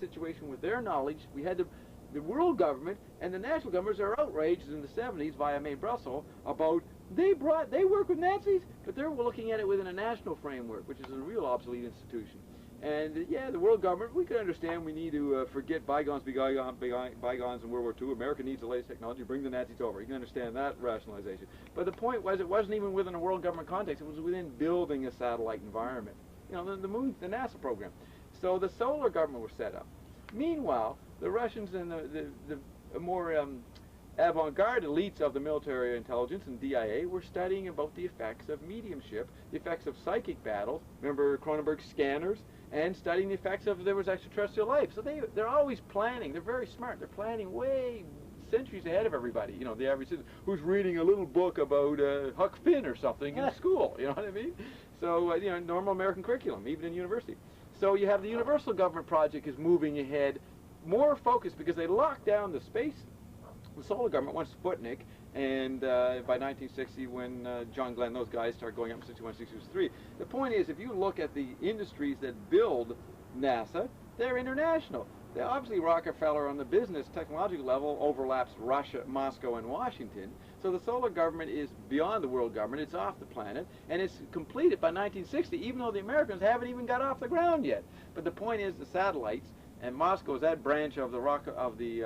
situation with their knowledge. We had the world government and the national governments are outraged in the 70s via May Brussels about they work with Nazis, but they're looking at it within a national framework, which is a real obsolete institution. And yeah, the world government, we can understand we need to forget bygones be bygones in World War II. America needs the latest technology, bring the Nazis over. You can understand that rationalization. But the point was, it wasn't even within a world government context, it was within building a satellite environment. You know, the moon, the NASA program. So the solar government was set up. Meanwhile, the Russians and the more avant-garde elites of the military intelligence and DIA were studying about the effects of mediumship, the effects of psychic battles, remember Cronenberg's scanners, and studying the effects of there was extraterrestrial life. So they're always planning. They're very smart. They're planning way centuries ahead of everybody. You know, the average citizen who's reading a little book about Huck Finn or something in school. You know what I mean? So you know, normal American curriculum, even in university. So you have the Universal Government Project is moving ahead, more focused because they locked down the space. The solar government wants Sputnik, and by 1960, when John Glenn, those guys start going up in 61, 63. The point is, if you look at the industries that build NASA, they're international. They obviously Rockefeller on the business technological level overlaps Russia, Moscow, and Washington. So the solar government is beyond the world government. It's off the planet, and it's completed by 1960, even though the Americans haven't even got off the ground yet. But the point is, the satellites, and Moscow is that branch of the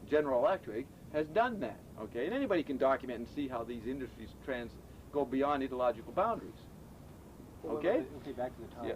General Electric, has done that, okay? And anybody can document and see how these industries go beyond ideological boundaries, okay? Okay, back to the top. Yeah.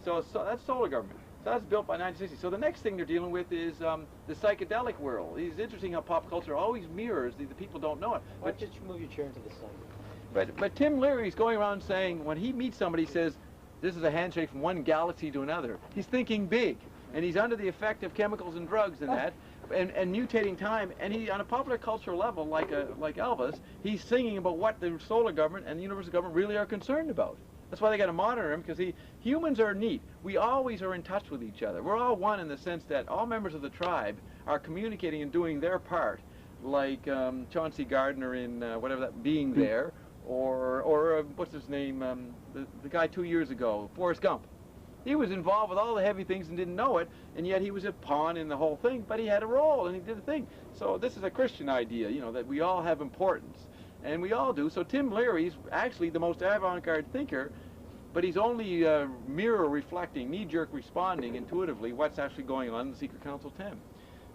So that's solar government. So that's built by 1960. So the next thing they're dealing with is the psychedelic world. It's interesting how pop culture always mirrors, the people don't know it. Why don't you move your chair into the sun? But Tim Leary's going around saying, when he meets somebody, he says, this is a handshake from one galaxy to another. He's thinking big, and he's under the effect of chemicals and drugs and that. And mutating time, and he, on a popular cultural level, like Elvis, he's singing about what the solar government and the universal government really are concerned about. That's why they got to monitor him, because humans are neat. We always are in touch with each other. We're all one in the sense that all members of the tribe are communicating and doing their part, like Chauncey Gardner in whatever that Being There, or what's his name, the guy 2 years ago, Forrest Gump. He was involved with all the heavy things and didn't know it, and yet he was a pawn in the whole thing, but he had a role and he did a thing. So this is a Christian idea, you know, that we all have importance, and we all do. So Tim Leary's actually the most avant-garde thinker, but he's only mirror reflecting, knee-jerk responding intuitively what's actually going on in the Secret Council 10.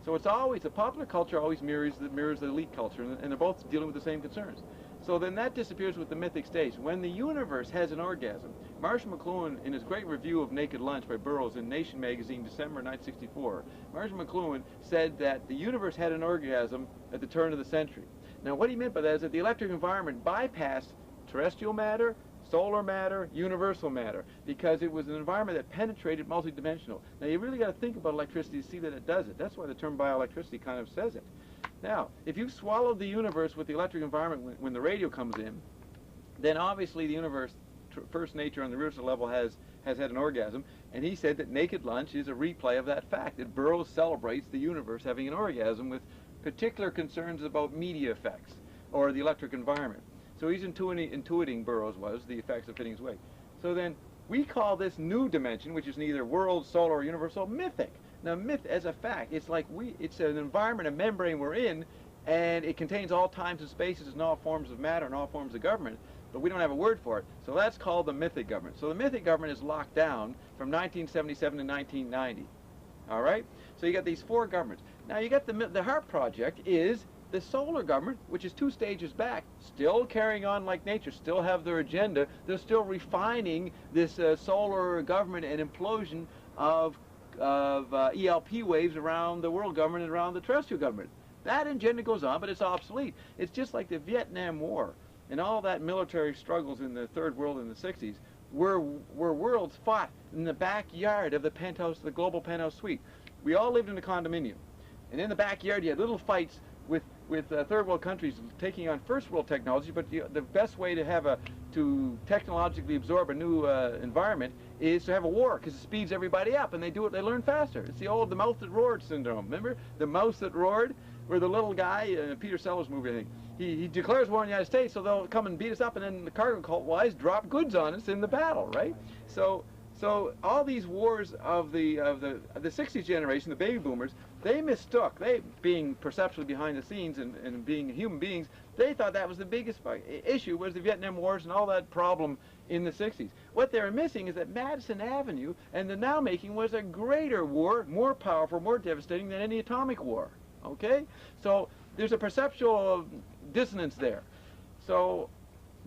So it's always, the popular culture always mirrors the elite culture, and they're both dealing with the same concerns. So then that disappears with the mythic stage. When the universe has an orgasm, Marshall McLuhan, in his great review of Naked Lunch by Burroughs in Nation magazine, December 1964, Marshall McLuhan said that the universe had an orgasm at the turn of the century. Now what he meant by that is that the electric environment bypassed terrestrial matter, solar matter, universal matter, because it was an environment that penetrated multidimensional. Now you really got to think about electricity to see that it does it. That's why the term bioelectricity kind of says it. Now, if you swallow the universe with the electric environment when the radio comes in, then obviously the universe, first nature on the universal level, has had an orgasm, and he said that Naked Lunch is a replay of that fact, that Burroughs celebrates the universe having an orgasm with particular concerns about media effects, or the electric environment. So he's intuiting, Burroughs was, the effects of fitting his way. So then, we call this new dimension, which is neither world, solar, or universal, mythic. Now, myth as a fact, it's like it's an environment, a membrane we're in, and it contains all times and spaces and all forms of matter and all forms of government, but we don't have a word for it. So that's called the mythic government. So the mythic government is locked down from 1977 to 1990. All right? So you got these four governments. Now you got the HARP project is the solar government, which is 2 stages back, still carrying on like nature, still have their agenda. They're still refining this solar government and implosion of ELP waves around the world government and around the terrestrial government. That agenda goes on, but it's obsolete. It's just like the Vietnam War and all that military struggles in the Third World in the 60s, where worlds fought in the backyard of the penthouse, the global penthouse suite. We all lived in a condominium, and in the backyard you had little fights with third world countries taking on first world technology, but the best way to technologically absorb a new environment is to have a war, because it speeds everybody up, and they learn faster. It's the mouse that roared syndrome. Remember the mouse that roared, where the little guy, Peter Sellers movie, I think, he declares war on the United States, so they'll come and beat us up, and then the cargo cult wise drop goods on us in the battle, right? So So all these wars of the 60s generation, the baby boomers, they mistook, they being perceptually behind the scenes and being human beings, they thought that was the biggest issue, was the Vietnam Wars and all that problem in the 60s. What they were missing is that Madison Avenue and the now making was a greater war, more powerful, more devastating than any atomic war. Okay? So there's a perceptual dissonance there. So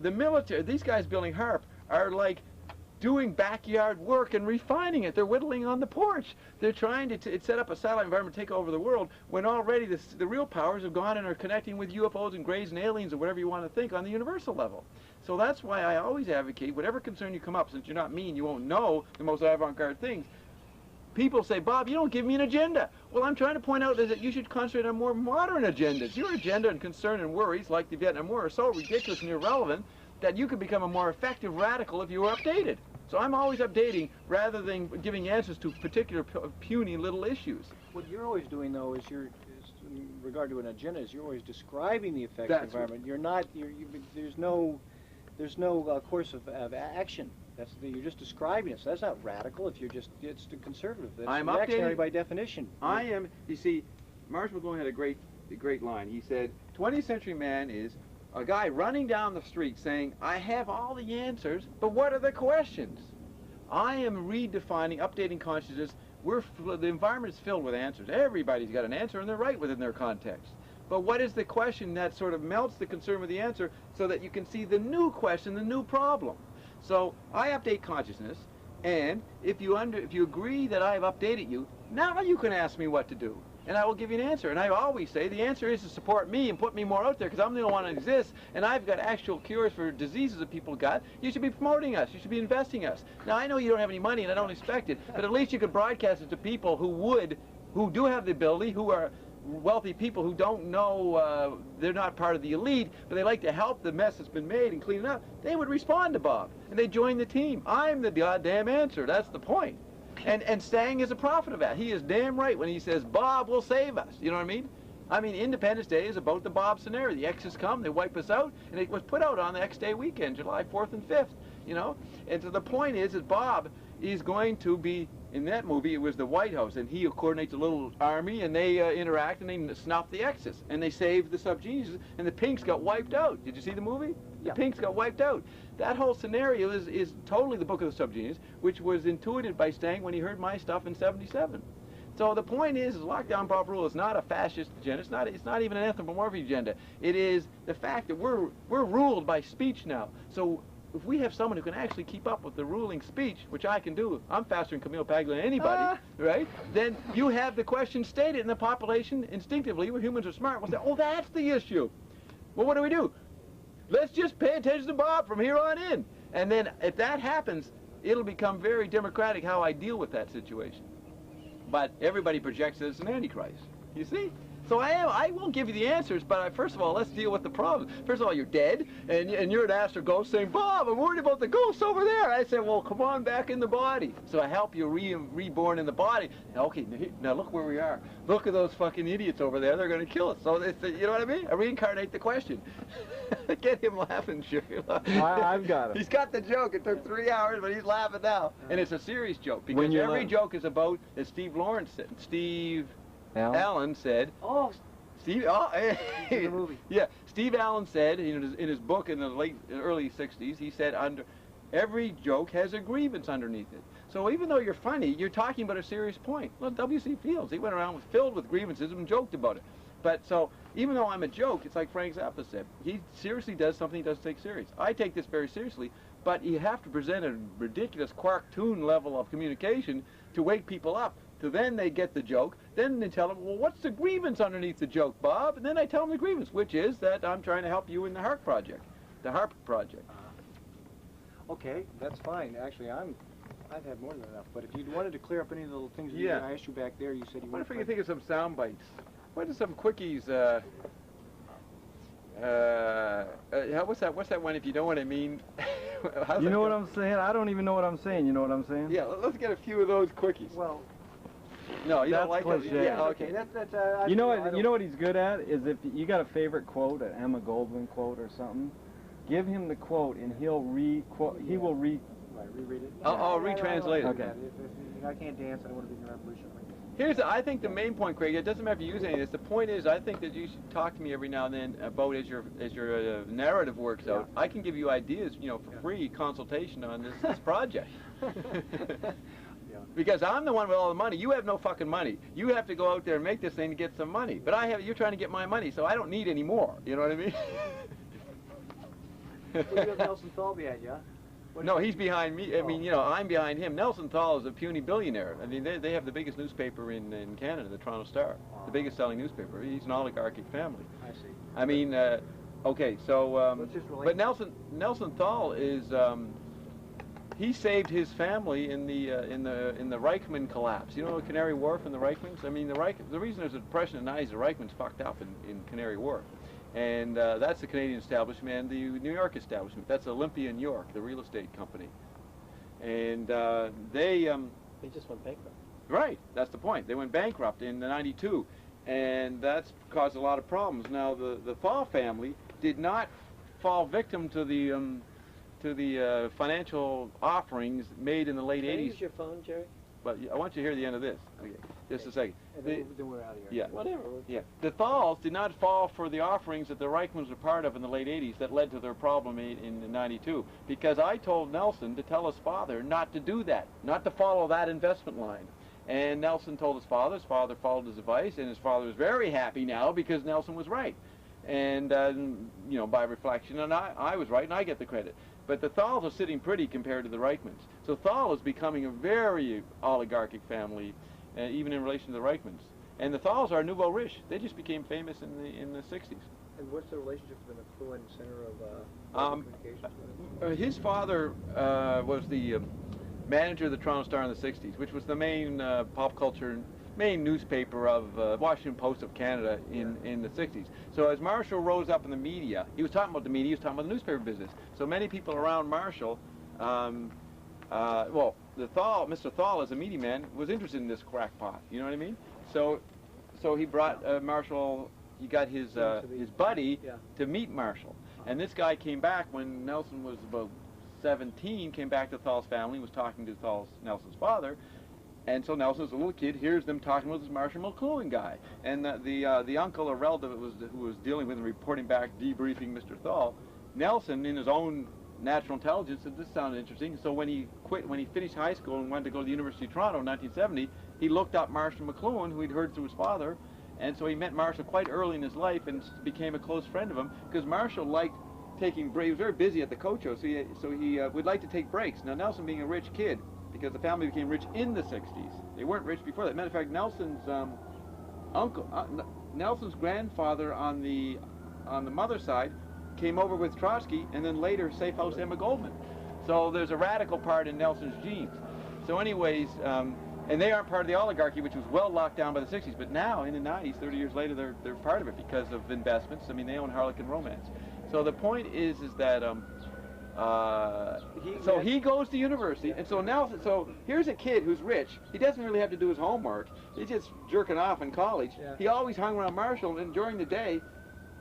the military, these guys building HARP are like doing backyard work and refining it. They're whittling on the porch. They're trying to set up a satellite environment to take over the world when already the real powers have gone and are connecting with UFOs and grays and aliens or whatever you want to think on the universal level. So that's why I always advocate, whatever concern you come up, since you're not me and you won't know the most avant-garde things, people say, Bob, you don't give me an agenda. Well, I'm trying to point out that you should concentrate on more modern agendas. Your agenda and concern and worries, like the Vietnam War, are so ridiculous and irrelevant that you could become a more effective radical if you were updated. So I'm always updating rather than giving answers to particular puny little issues. What you're always doing, though, is in regard to an agenda, is you're always describing the effective environment. You're not. There's no course of action. You're just describing it. So that's not radical. If you're just, it's conservative. That's reactionary by definition. I am. You see, Marshall McLuhan had a great line. He said, "20th century man is a guy running down the street saying, I have all the answers, but what are the questions?" I am redefining, updating consciousness. The environment is filled with answers. Everybody's got an answer, and they're right within their context. But what is the question that sort of melts the concern with the answer so that you can see the new question, the new problem? So I update consciousness, and if you agree that I have updated you, now you can ask me what to do. And I will give you an answer. And I always say the answer is to support me and put me more out there because I'm the only one that exists, and I've got actual cures for diseases that people got. You should be promoting us. You should be investing us. Now, I know you don't have any money, and I don't expect it, but at least you could broadcast it to people who do have the ability, who are wealthy people who don't know they're not part of the elite, but they like to help the mess that's been made and clean it up. They would respond to Bob, and they join the team. I'm the goddamn answer. That's the point. And Stang is a prophet of that. He is damn right when he says, Bob will save us. You know what I mean? I mean, Independence Day is about the Bob scenario. The X's come, they wipe us out, and it was put out on the X Day weekend, July 4th and 5th, you know? And so the point is that Bob is going to be, in that movie, it was the White House, and he coordinates a little army, and they interact, and they snuff the X's, and they save the sub-geniuses, and the Pinks got wiped out. Did you see the movie? Yeah. The Pinks got wiped out. That whole scenario is totally the Book of the Sub-Genius, which was intuited by Stang when he heard my stuff in '77. So the point is Lockdown Bob Rule is not a fascist agenda. It's not even an anthropomorphic agenda. It is the fact that we're ruled by speech now. So if we have someone who can actually keep up with the ruling speech, which I can do, I'm faster than Camille Paglia than anybody, right? Then you have the question stated, and the population instinctively, where humans are smart, will say, oh, that's the issue. Well, what do? Let's just pay attention to Bob from here on in. And then if that happens, it'll become very democratic how I deal with that situation. But everybody projects it as an antichrist. You see? So I will give you the answers, but first of all, let's deal with the problem. First of all, you're dead, and you're an astral ghost saying, Bob, I'm worried about the ghosts over there. I said, well, come on back in the body. So I help you reborn in the body. Okay, now look where we are. Look at those fucking idiots over there. They're going to kill us. So, you know what I mean? I reincarnate the question. Get him laughing, sure. I've got him. He's got the joke. It took 3 hours, but he's laughing now. And it's a serious joke, because every joke is about, as Steve Lawrence said, Allen said, Steve Allen said in his book in the early 60s, he said every joke has a grievance underneath it. So even though you're funny, you're talking about a serious point. Well, W.C. Fields, he went around filled with grievances and joked about it. But so even though I'm a joke, it's like Frank Zappa said, he seriously does something he doesn't take serious. I take this very seriously, but you have to present a ridiculous quark-tune level of communication to wake people up. So then they get the joke. Then they tell them, well, what's the grievance underneath the joke, Bob? And then I tell them the grievance, which is that I'm trying to help you in the HARP project, the HARP project. Okay, that's fine. Actually, I've had more than enough. But if you wanted to clear up any of the little things I asked you back there, you said you wanted to... What if we could think of some sound bites? What are some quickies? What's that one, if you know what I mean? You know what I'm saying? I don't even know what I'm saying. You know what I'm saying? Yeah, let's get a few of those quickies. Well... No, you don't like it? Yeah, okay. You know what he's good at is if you got a favorite quote, an Emma Goldwyn quote or something, give him the quote and he will I reread it? I'll retranslate it. Okay. If I can't dance, I don't want to be in the revolution. I think the main point, Craig, it doesn't matter if you use any of this. The point is, I think that you should talk to me every now and then about as your narrative works out. I can give you ideas, for free consultation on this project. Because I'm the one with all the money. You have no fucking money. You have to go out there and make this thing to get some money. But you're trying to get my money, so I don't need any more. You know what I mean? Well, you have Nelson Thal behind you, huh? No, he's behind me. I mean, I'm behind him. Nelson Thal is a puny billionaire. I mean, they have the biggest newspaper in Canada, the Toronto Star, the biggest selling newspaper. He's an oligarchic family. I see. I mean, okay, so, What's his but Nelson Thal is, he saved his family in the Reichman collapse. You know Canary Wharf and the Reichmans? I mean, the reason there's a depression in the 90s, the Reichmans fucked up in Canary Wharf. And that's the Canadian establishment and the New York establishment. That's Olympia in York, the real estate company. And they just went bankrupt. Right, that's the point. They went bankrupt in '92, and that's caused a lot of problems. Now, the Thal family did not fall victim to the financial offerings made in the late '80s. Can you use your phone, Jerry? But I want you to hear the end of this. Okay, just a second. And then we're out of here. Yeah. Whatever. Yeah. The Thals did not fall for the offerings that the Reichmans were part of in the late '80s that led to their problem in '92. Because I told Nelson to tell his father not to do that, not to follow that investment line. And Nelson told his father followed his advice, and his father is very happy now because Nelson was right. And, by reflection, and I was right, and I get the credit. But the Thals are sitting pretty compared to the Reichmans. So Thal is becoming a very oligarchic family, even in relation to the Reichmans. And the Thals are nouveau riche. They just became famous in the 60s. And what's the relationship with the McLuhan Center of Communications? His father was the manager of the Toronto Star in the 60s, which was the main pop culture, main newspaper of Washington Post of Canada in the 60s. So as Marshall rose up in the media, he was talking about the media, he was talking about the newspaper business. So many people around Marshall, Mr. Thal, as a media man, was interested in this crackpot. You know what I mean? So he brought Marshall. He got his buddy to meet Marshall, and this guy came back when Nelson was about 17. Came back to Thal's family, was talking to Nelson's father. And so Nelson, as a little kid, hears them talking with this Marshall McLuhan guy. And the uncle or relative who was dealing with and reporting back, debriefing Mr. Thal, Nelson, in his own natural intelligence, said this sounded interesting. So when he finished high school and wanted to go to the University of Toronto in 1970, he looked up Marshall McLuhan, who he'd heard through his father. And so he met Marshall quite early in his life and became a close friend of him, because Marshall liked taking breaks. He was very busy at the Cocho, so he would like to take breaks. Now, Nelson, being a rich kid, because the family became rich in the 60s. They weren't rich before that. Matter of fact, Nelson's Nelson's grandfather on the mother's side came over with Trotsky, and then later Safe House Emma Goldman. So there's a radical part in Nelson's genes. So anyways, and they aren't part of the oligarchy, which was well locked down by the 60s. But now, in the 90s, 30 years later, they're part of it because of investments. I mean, they own Harlequin Romance. So the point is that he goes to university, and so Nelson. So here's a kid who's rich. He doesn't really have to do his homework. He's just jerking off in college. Yeah. He always hung around Marshall, and during the day,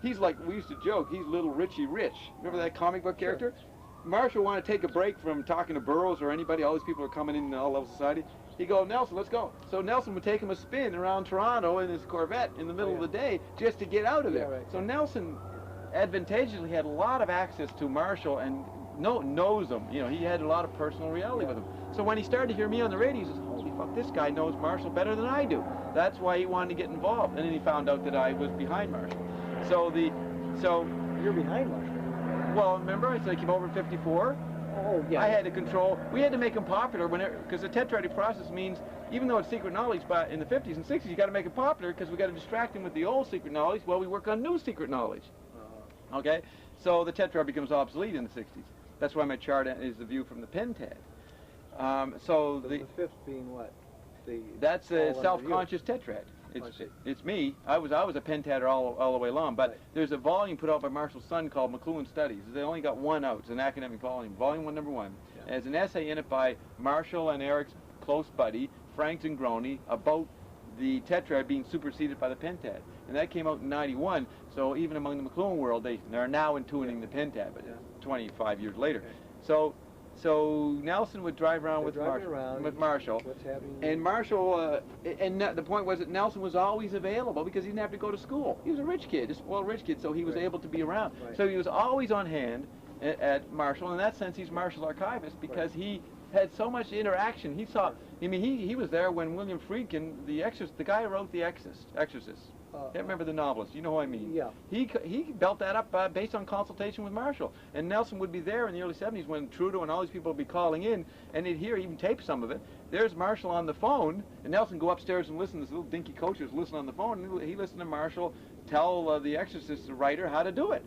he's like, we used to joke, he's little Richie Rich. Remember that comic book character? Sure. Marshall wanted to take a break from talking to Burroughs or anybody. All these people are coming in all levels of society. He'd go, Nelson, let's go. So Nelson would take him a spin around Toronto in his Corvette in the middle of the day just to get out of there. Right. So Nelson advantageously had a lot of access to Marshall and knows him. You know, he had a lot of personal reality with him. So when he started to hear me on the radio, he says, holy fuck, this guy knows Marshall better than I do. That's why he wanted to get involved. And then he found out that I was behind Marshall. So you're behind Marshall. Well, remember I said I came over in '54. Oh yeah. I had to control. We had to make him popular because the tetradic process means, even though it's secret knowledge, but in the 50s and 60s, you got to make it popular because we got to distract him with the old secret knowledge while we work on new secret knowledge. Okay, so the tetrad becomes obsolete in the 60s. That's why my chart is the view from the pentad. So the fifth being what? That's a self-conscious tetrad. It's me. I was a pentadder all the way along. But there's a volume put out by Marshall's son called McLuhan Studies. They only got one out. It's an academic volume. Volume 1, number 1. Yeah. There's an essay in it by Marshall and Eric's close buddy, Frank Zingroni, about the tetrad being superseded by the pentad. And that came out in '91. So even among the McLuhan world, they're now intuiting the pentad, but 25 years later. Okay. So Nelson would drive around with Marshall. What's happening? And Marshall, the point was that Nelson was always available because he didn't have to go to school. He was a rich kid, a spoiled rich kid, so he was able to be around. Right. So he was always on hand at Marshall. In that sense, he's Marshall's archivist because he had so much interaction. He saw, I mean, he was there when William Friedkin, the guy who wrote The Exorcist. Can't remember the novelist. You know who I mean? Yeah. He built that up based on consultation with Marshall. And Nelson would be there in the early 70s when Trudeau and all these people would be calling in, and he'd hear, even tape some of it. There's Marshall on the phone, and Nelson go upstairs and listen. This little dinky coach was listening on the phone, and he listened to Marshall tell the Exorcist writer how to do it.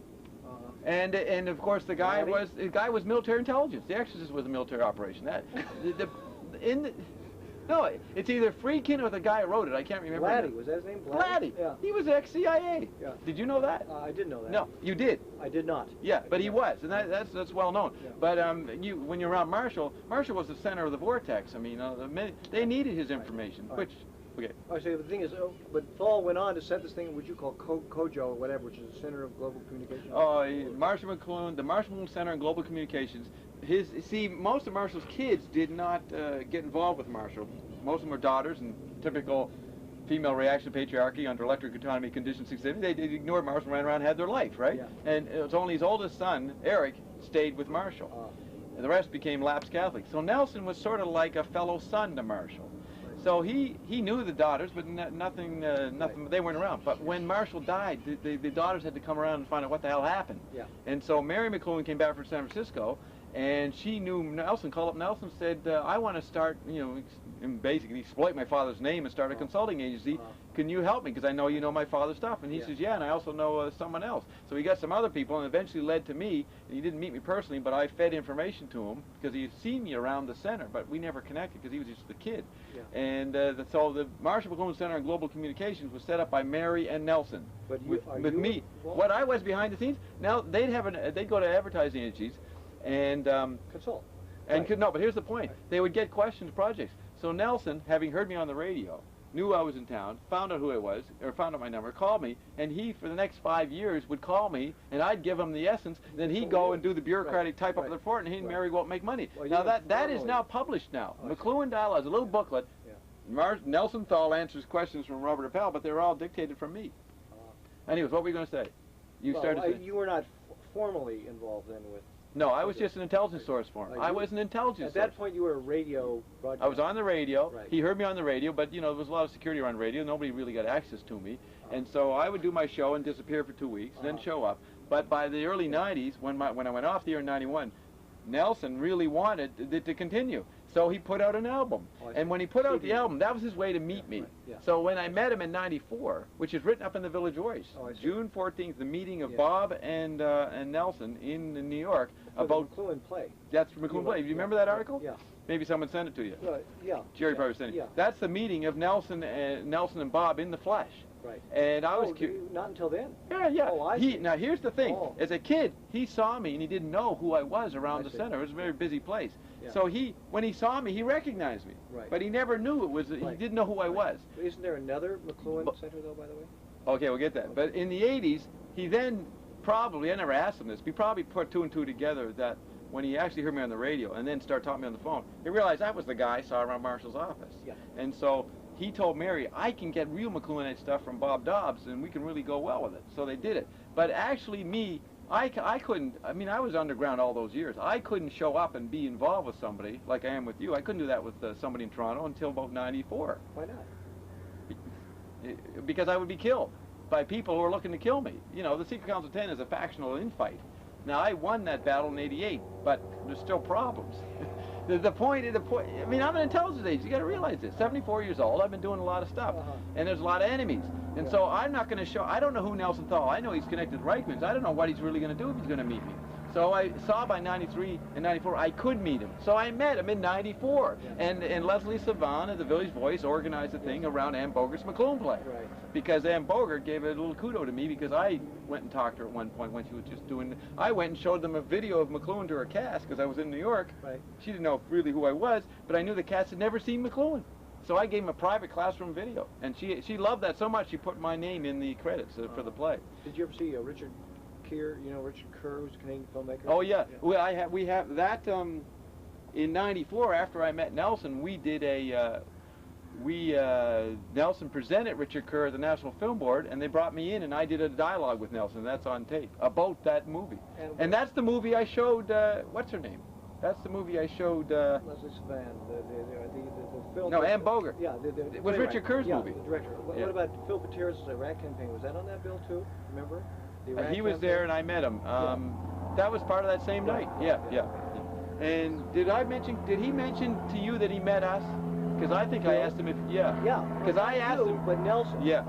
And of course the guy was military intelligence. The Exorcist was a military operation. No, it's either Friedkin or the guy who wrote it. I can't remember. Blatty, was that his name? Blatty. Yeah. He was ex-CIA. Yeah. Did you know that? I didn't know that. No, you did. I did not. Yeah, but he was, and that's well known. Yeah. But when you're around Marshall was the center of the vortex. I mean, they needed his information, which. Okay. So the thing is, but Thal went on to set this thing, which you call COJO or whatever, which is the Center of Global Communications. Marshall McLuhan, the Marshall McLuhan Center on Global Communications. Most of Marshall's kids did not get involved with Marshall. Most of them were daughters, and typical female reaction to patriarchy under electric autonomy conditions. They ignored Marshall, ran around, and had their life, right? Yeah. And it was only his oldest son, Eric, stayed with Marshall. And the rest became lapsed Catholics. So Nelson was sort of like a fellow son to Marshall. So he knew the daughters, but nothing. They weren't around. But when Marshall died, the daughters had to come around and find out what the hell happened. Yeah. And so Mary McLuhan came back from San Francisco, and she knew Nelson. Called up Nelson, said, "I want to start, and basically exploit my father's name and start a consulting agency. Can you help me? Because I know you know my father's stuff." And he says, "Yeah, and I also know someone else." So he got some other people, and eventually led to me. And he didn't meet me personally, but I fed information to him because he had seen me around the center, but we never connected because he was just a kid. Yeah. And so the Marshall McLuhan Center on Global Communications was set up by Mary and Nelson with me. What I was behind the scenes. Now they'd go to advertising agencies and consult. And no, but here's the point. They would get questions, projects. So Nelson, having heard me on the radio, knew I was in town, found out who I was, or found out my number, called me, and he, for the next 5 years, would call me, and I'd give him the essence, then he'd go and do the bureaucratic type up the report, and he and Mary won't make money. Well, now that is now published now. McLuhan Dialogues, a little booklet. Nelson Thal answers questions from Robert Appel, but they're all dictated from me. Anyways, what were you going to say? You were not formally involved then with... No, I was just an intelligence source for him. I was an intelligence source. At that point, you were a radio broadcaster. I was on the radio. Right. He heard me on the radio, but there was a lot of security around radio. Nobody really got access to me, and so I would do my show and disappear for 2 weeks, then show up. But by the early '90s, when I went off the air in '91, Nelson really wanted it to continue. So he put out an album. And when he put out the album, that was his way to meet me. Yeah. So when I met him in '94, which is written up in the Village Voice, June 14th, the meeting of Bob and Nelson in New York about the McLuhan play. That's McLuhan play. Do you remember that article? Yeah. Maybe someone sent it to you. Yeah. Jerry probably sent it. Yeah. That's the meeting of Nelson and Bob in the flesh. Right. And I was not until then. Yeah. Oh, I see. Now here's the thing. As a kid, he saw me and he didn't know who I was around the center. It was a very busy place. Yeah. So when he saw me, he recognized me. Right. But he never knew it was. He didn't know who I was. Isn't there another McLuhan Center though, by the way? Okay, we'll get that. But in the '80s, he then probably, I never asked him this, he probably put 2 and 2 together that when he actually heard me on the radio and then started talking to me on the phone, he realized that was the guy I saw around Marshall's office. Yeah. And so he told Mary, I can get real McLuhanite stuff from Bob Dobbs and we can really go well with it. So they did it. But actually I couldn't, I was underground all those years. I couldn't show up and be involved with somebody like I am with you. I couldn't do that with somebody in Toronto until about '94. Why not? Because I would be killed by people who are looking to kill me. The Secret Council of 10 is a factional infight. Now, I won that battle in '88, but there's still problems. The point, I'm an intelligence agent. You got to realize this. 74 years old. I've been doing a lot of stuff, and there's a lot of enemies. And so I'm not going to show. I don't know who Nelson Thal. I know he's connected to Reichman's. I don't know what he's really going to do if he's going to meet me. So I saw by '93 and '94 I could meet him. So I met him in '94, and Leslie Savan of the Village Voice organized a thing around Ann Bogert's McLuhan play. Right. Because Ann Bogert gave a little kudo to me because I went and talked to her at one point when she was just doing. I went and showed them a video of McLuhan to her cast because I was in New York. Right. She didn't know really who I was, but I knew the cast had never seen McLuhan. So I gave him a private classroom video, and she loved that so much she put my name in the credits for the play. Did you ever see Richard Keir, Richard Kerr, who's a Canadian filmmaker? Oh yeah. Well, we have that. in '94, after I met Nelson, we did a Nelson presented Richard Kerr at the National Film Board, and they brought me in, and I did a dialogue with Nelson. That's on tape about that movie, and that's the movie I showed. What's her name? That's the movie I showed. Leslie Svan, the film. No, Ann Bogart. Yeah, it was Richard Kerr's movie. The director. What about Phil Pateras' Iraq campaign? Was that on that bill too? Remember? The Iraq he was campaign? there, and I met him. That was part of that same night. Yeah. And did he mention to you that he met us? Because I think I asked him if, Yeah. Because I asked him. But Nelson. Yeah.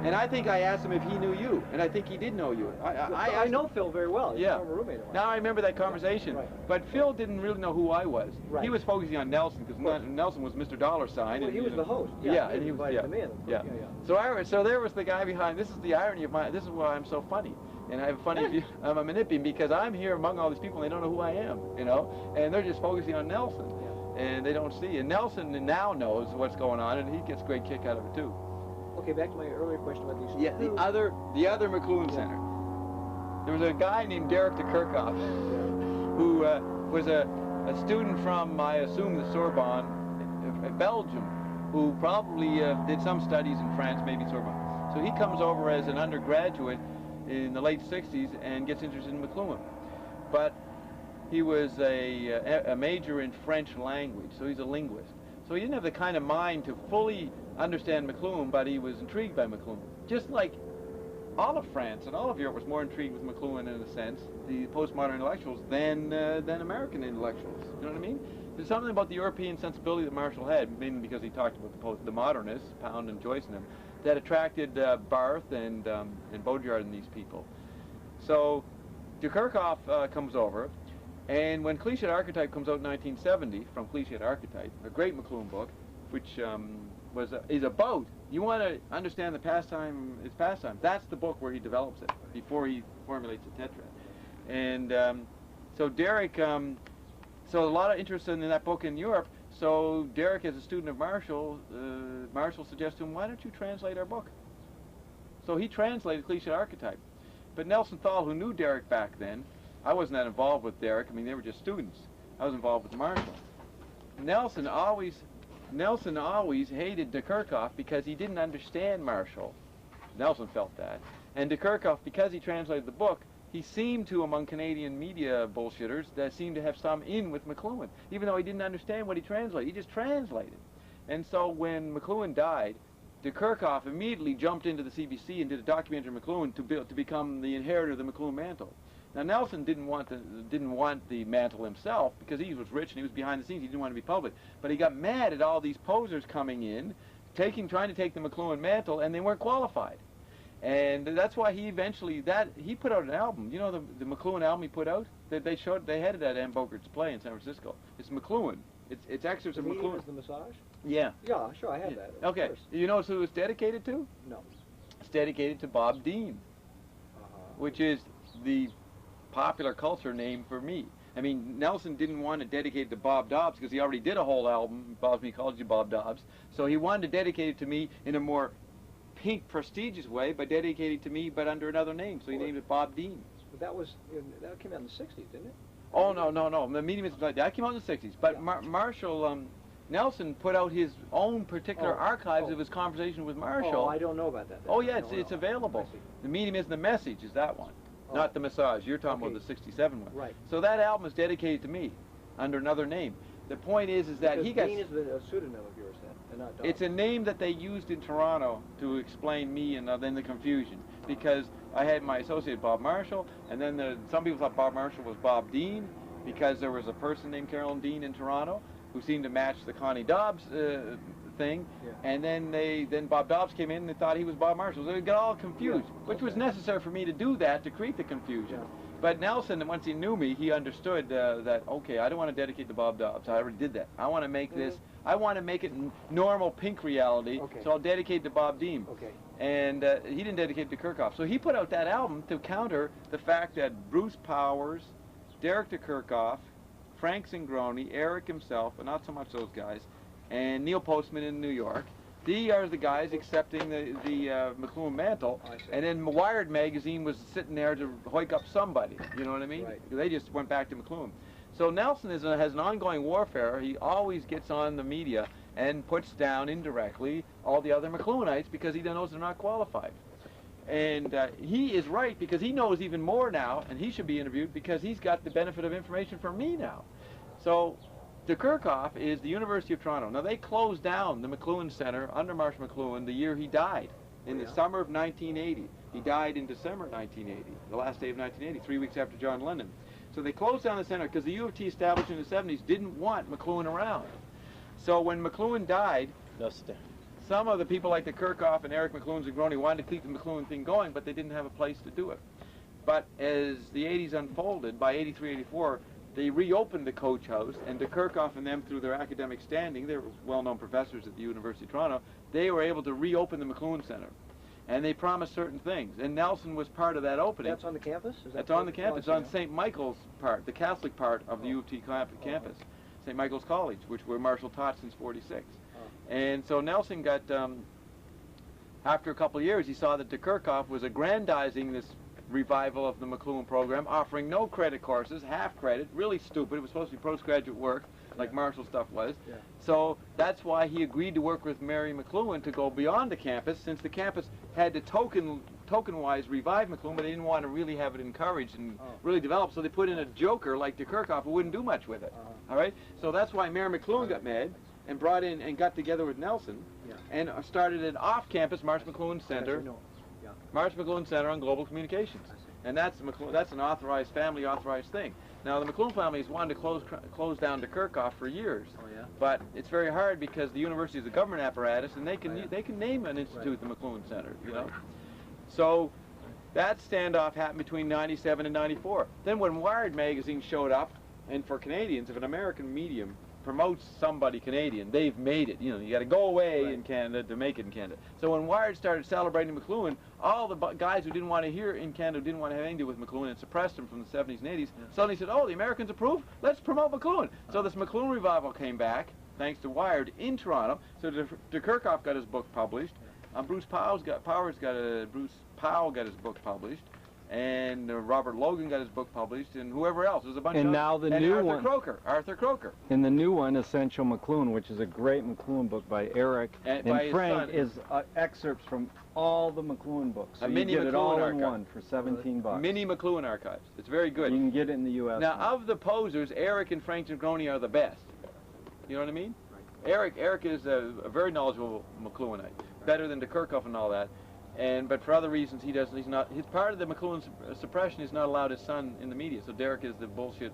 And I think I asked him if he knew you, and I think he did know you. I know Phil very well. He's a former roommate of mine. Now I remember that conversation. Right. But Phil didn't really know who I was. Right. He was focusing on Nelson, because Nelson was Mr. $. Well, he was the host. And he invited him in. Yeah. So there was the guy behind. This is the irony of this is why I'm so funny. And I have a funny view. I'm a manipulating because I'm here among all these people, and they don't know who I am, and they're just focusing on Nelson. And they don't see. And Nelson now knows what's going on, and he gets a great kick out of it too. Okay, back to my earlier question about these. Yeah, the other McLuhan Center. There was a guy named Derek de Kerkhoff, who was a student from, I assume, the Sorbonne, Belgium, who probably did some studies in France, maybe Sorbonne. So he comes over as an undergraduate in the late '60s and gets interested in McLuhan, but he was a major in French language, so he's a linguist. So he didn't have the kind of mind to fully understand McLuhan, but he was intrigued by McLuhan. Just like all of France and all of Europe was more intrigued with McLuhan in a sense, the postmodern intellectuals, than American intellectuals. You know what I mean? There's something about the European sensibility that Marshall had, mainly because he talked about the modernists, Pound and Joyce and them, that attracted Barth and Baudrillard and these people. So de Kerkhoff comes over. And when Cliched Archetype comes out in 1970, from Cliched Archetype, a great McLuhan book, which is about, you want to understand the pastime, its pastime. That's the book where he develops it, before he formulates the tetrad. And so Derek, so a lot of interest in that book in Europe, so Derek, as a student of Marshall, Marshall suggests to him, why don't you translate our book? So he translated Cliched Archetype. But Nelson Thal, who knew Derek back then, I wasn't that involved with Derek. I mean, they were just students. I was involved with Marshall. Nelson always hated de Kerkhoff because he didn't understand Marshall. Nelson felt that. And de Kerkhoff, because he translated the book, he seemed to, among Canadian media bullshitters, that seemed to have some in with McLuhan, even though he didn't understand what he translated. He just translated. And so when McLuhan died, de Kerkhoff immediately jumped into the CBC and did a documentary on McLuhan to become the inheritor of the McLuhan mantle. Now Nelson didn't want the mantle himself because he was rich and he was behind the scenes. He didn't want to be public. But he got mad at all these posers coming in, trying to take the McLuhan mantle, and they weren't qualified. And that's why he eventually he put out an album. You know the McLuhan album he put out? They had it at Ann Bogart's play in San Francisco. It's McLuhan. It's excerpts of McLuhan. Is the massage? Yeah. Yeah, sure, I have that. Okay. You know who it's dedicated to? No. It's dedicated to Bob Dean, which is the popular culture name for me. I mean, Nelson didn't want to dedicate it to Bob Dobbs because he already did a whole album, Bob's Mycology, Bob Dobbs. So he wanted to dedicate it to me in a more pink, prestigious way, by dedicating it to me, but under another name. So he named it Bob Dean. But that came out in the '60s, didn't it? Oh no. The Medium is that came out in the '60s. But yeah. Marshall Nelson put out his own particular archives of his conversation with Marshall. Oh, I don't know about that. Oh yeah, it's available. The Medium is the Message is that one. Not the Massage. You're talking about the '67 one. Right. So that album is dedicated to me under another name. The point is that because he got... Dean is a pseudonym of yours then, and not Dobbs. It's a name that they used in Toronto to explain me and then the confusion. Because I had my associate Bob Marshall, and then some people thought Bob Marshall was Bob Dean, because there was a person named Carolyn Dean in Toronto who seemed to match the Connie Dobbs thing, and then Bob Dobbs came in and they thought he was Bob Marshall. So it got all confused, which was necessary for me to do that, to create the confusion. Yeah. But Nelson, once he knew me, he understood that, okay, I don't want to dedicate to Bob Dobbs. I already did that. I want to make this, I want to make it normal pink reality, so I'll dedicate it to Bob Dean. Okay. And he didn't dedicate it to Kerkhoff. So he put out that album to counter the fact that Bruce Powers, Derek de Kerkhoff, Frank Zingroni, Eric himself, but not so much those guys, and Neil Postman in New York, they are the guys accepting the McLuhan mantle, and then Wired magazine was sitting there to hoik up somebody, you know what I mean? Right. They just went back to McLuhan. So Nelson has an ongoing warfare. He always gets on the media and puts down indirectly all the other McLuhanites because he knows they're not qualified. And he is right because he knows even more now, and he should be interviewed because he's got the benefit of information from me now. So de Kerkhoff is the University of Toronto. Now they closed down the McLuhan Center under Marshall McLuhan the year he died, in the summer of 1980. He died in December 1980, the last day of 1980, 3 weeks after John Lennon. So they closed down the center because the U of T established in the 70s didn't want McLuhan around. So when McLuhan died, some of the people like the Kerkhoff and Eric McLuhan and Zagroni wanted to keep the McLuhan thing going, but they didn't have a place to do it. But as the 80s unfolded, by 83, 84, they reopened the coach house, and de Kerkhoff and them, through their academic standing, they were well-known professors at the University of Toronto, they were able to reopen the McLuhan Center. And they promised certain things, and Nelson was part of that opening. That's on the campus? That's on the campus. It's on St. Michael's part, the Catholic part of the U of T campus, St. Michael's College, where Marshall taught since '46. And so Nelson got, after a couple of years, he saw that de Kerkhoff was aggrandizing this revival of the McLuhan program, offering no credit courses, half credit, really stupid. It was supposed to be postgraduate work, like Marshall stuff was. Yeah. So that's why he agreed to work with Mary McLuhan to go beyond the campus, since the campus had to token-wise revive McLuhan, but they didn't want to really have it encouraged and really develop, so they put in a joker like de Kerkhoff who wouldn't do much with it. All right? So that's why Mary McLuhan got mad and brought in and got together with Nelson and started an off-campus Marshall McLuhan Center, Marshall McLuhan Center on Global Communications. And that's an authorized, family authorized thing. Now the McLuhan family has wanted to close down de Kerkhoff for years, but it's very hard because the university is a government apparatus, and they can name an institute the McLuhan Center, you know. So that standoff happened between '97 and '94. Then when Wired magazine showed up, and for Canadians, if an American medium promotes somebody Canadian, they've made it. You know, you got to go away in Canada to make it in Canada. So when Wired started celebrating McLuhan, all the guys who didn't want to hear in Canada, who didn't want to have anything to do with McLuhan and suppressed him from the 70s and 80s, suddenly said, oh, the Americans approve? Let's promote McLuhan. So this McLuhan revival came back, thanks to Wired, in Toronto. So de Kerkhoff got his book published. Bruce Powell got his book published. And Robert Logan got his book published, and whoever else. There's a bunch of And now the new one. Arthur Croker. And the new one, Essential McLuhan, which is a great McLuhan book by Eric and Frank, is excerpts from all the McLuhan books. So you get it all in one for $17. Mini McLuhan archives. It's very good. You can get it in the U.S. Now, of the posers, Eric and Frank Zagroni are the best. You know what I mean? Right. Eric is a very knowledgeable McLuhanite, better than de Kerkhoff and all that. But for other reasons, he's not. He's part of the McLuhan suppression. He's not allowed his son in the media. So Derek is the bullshit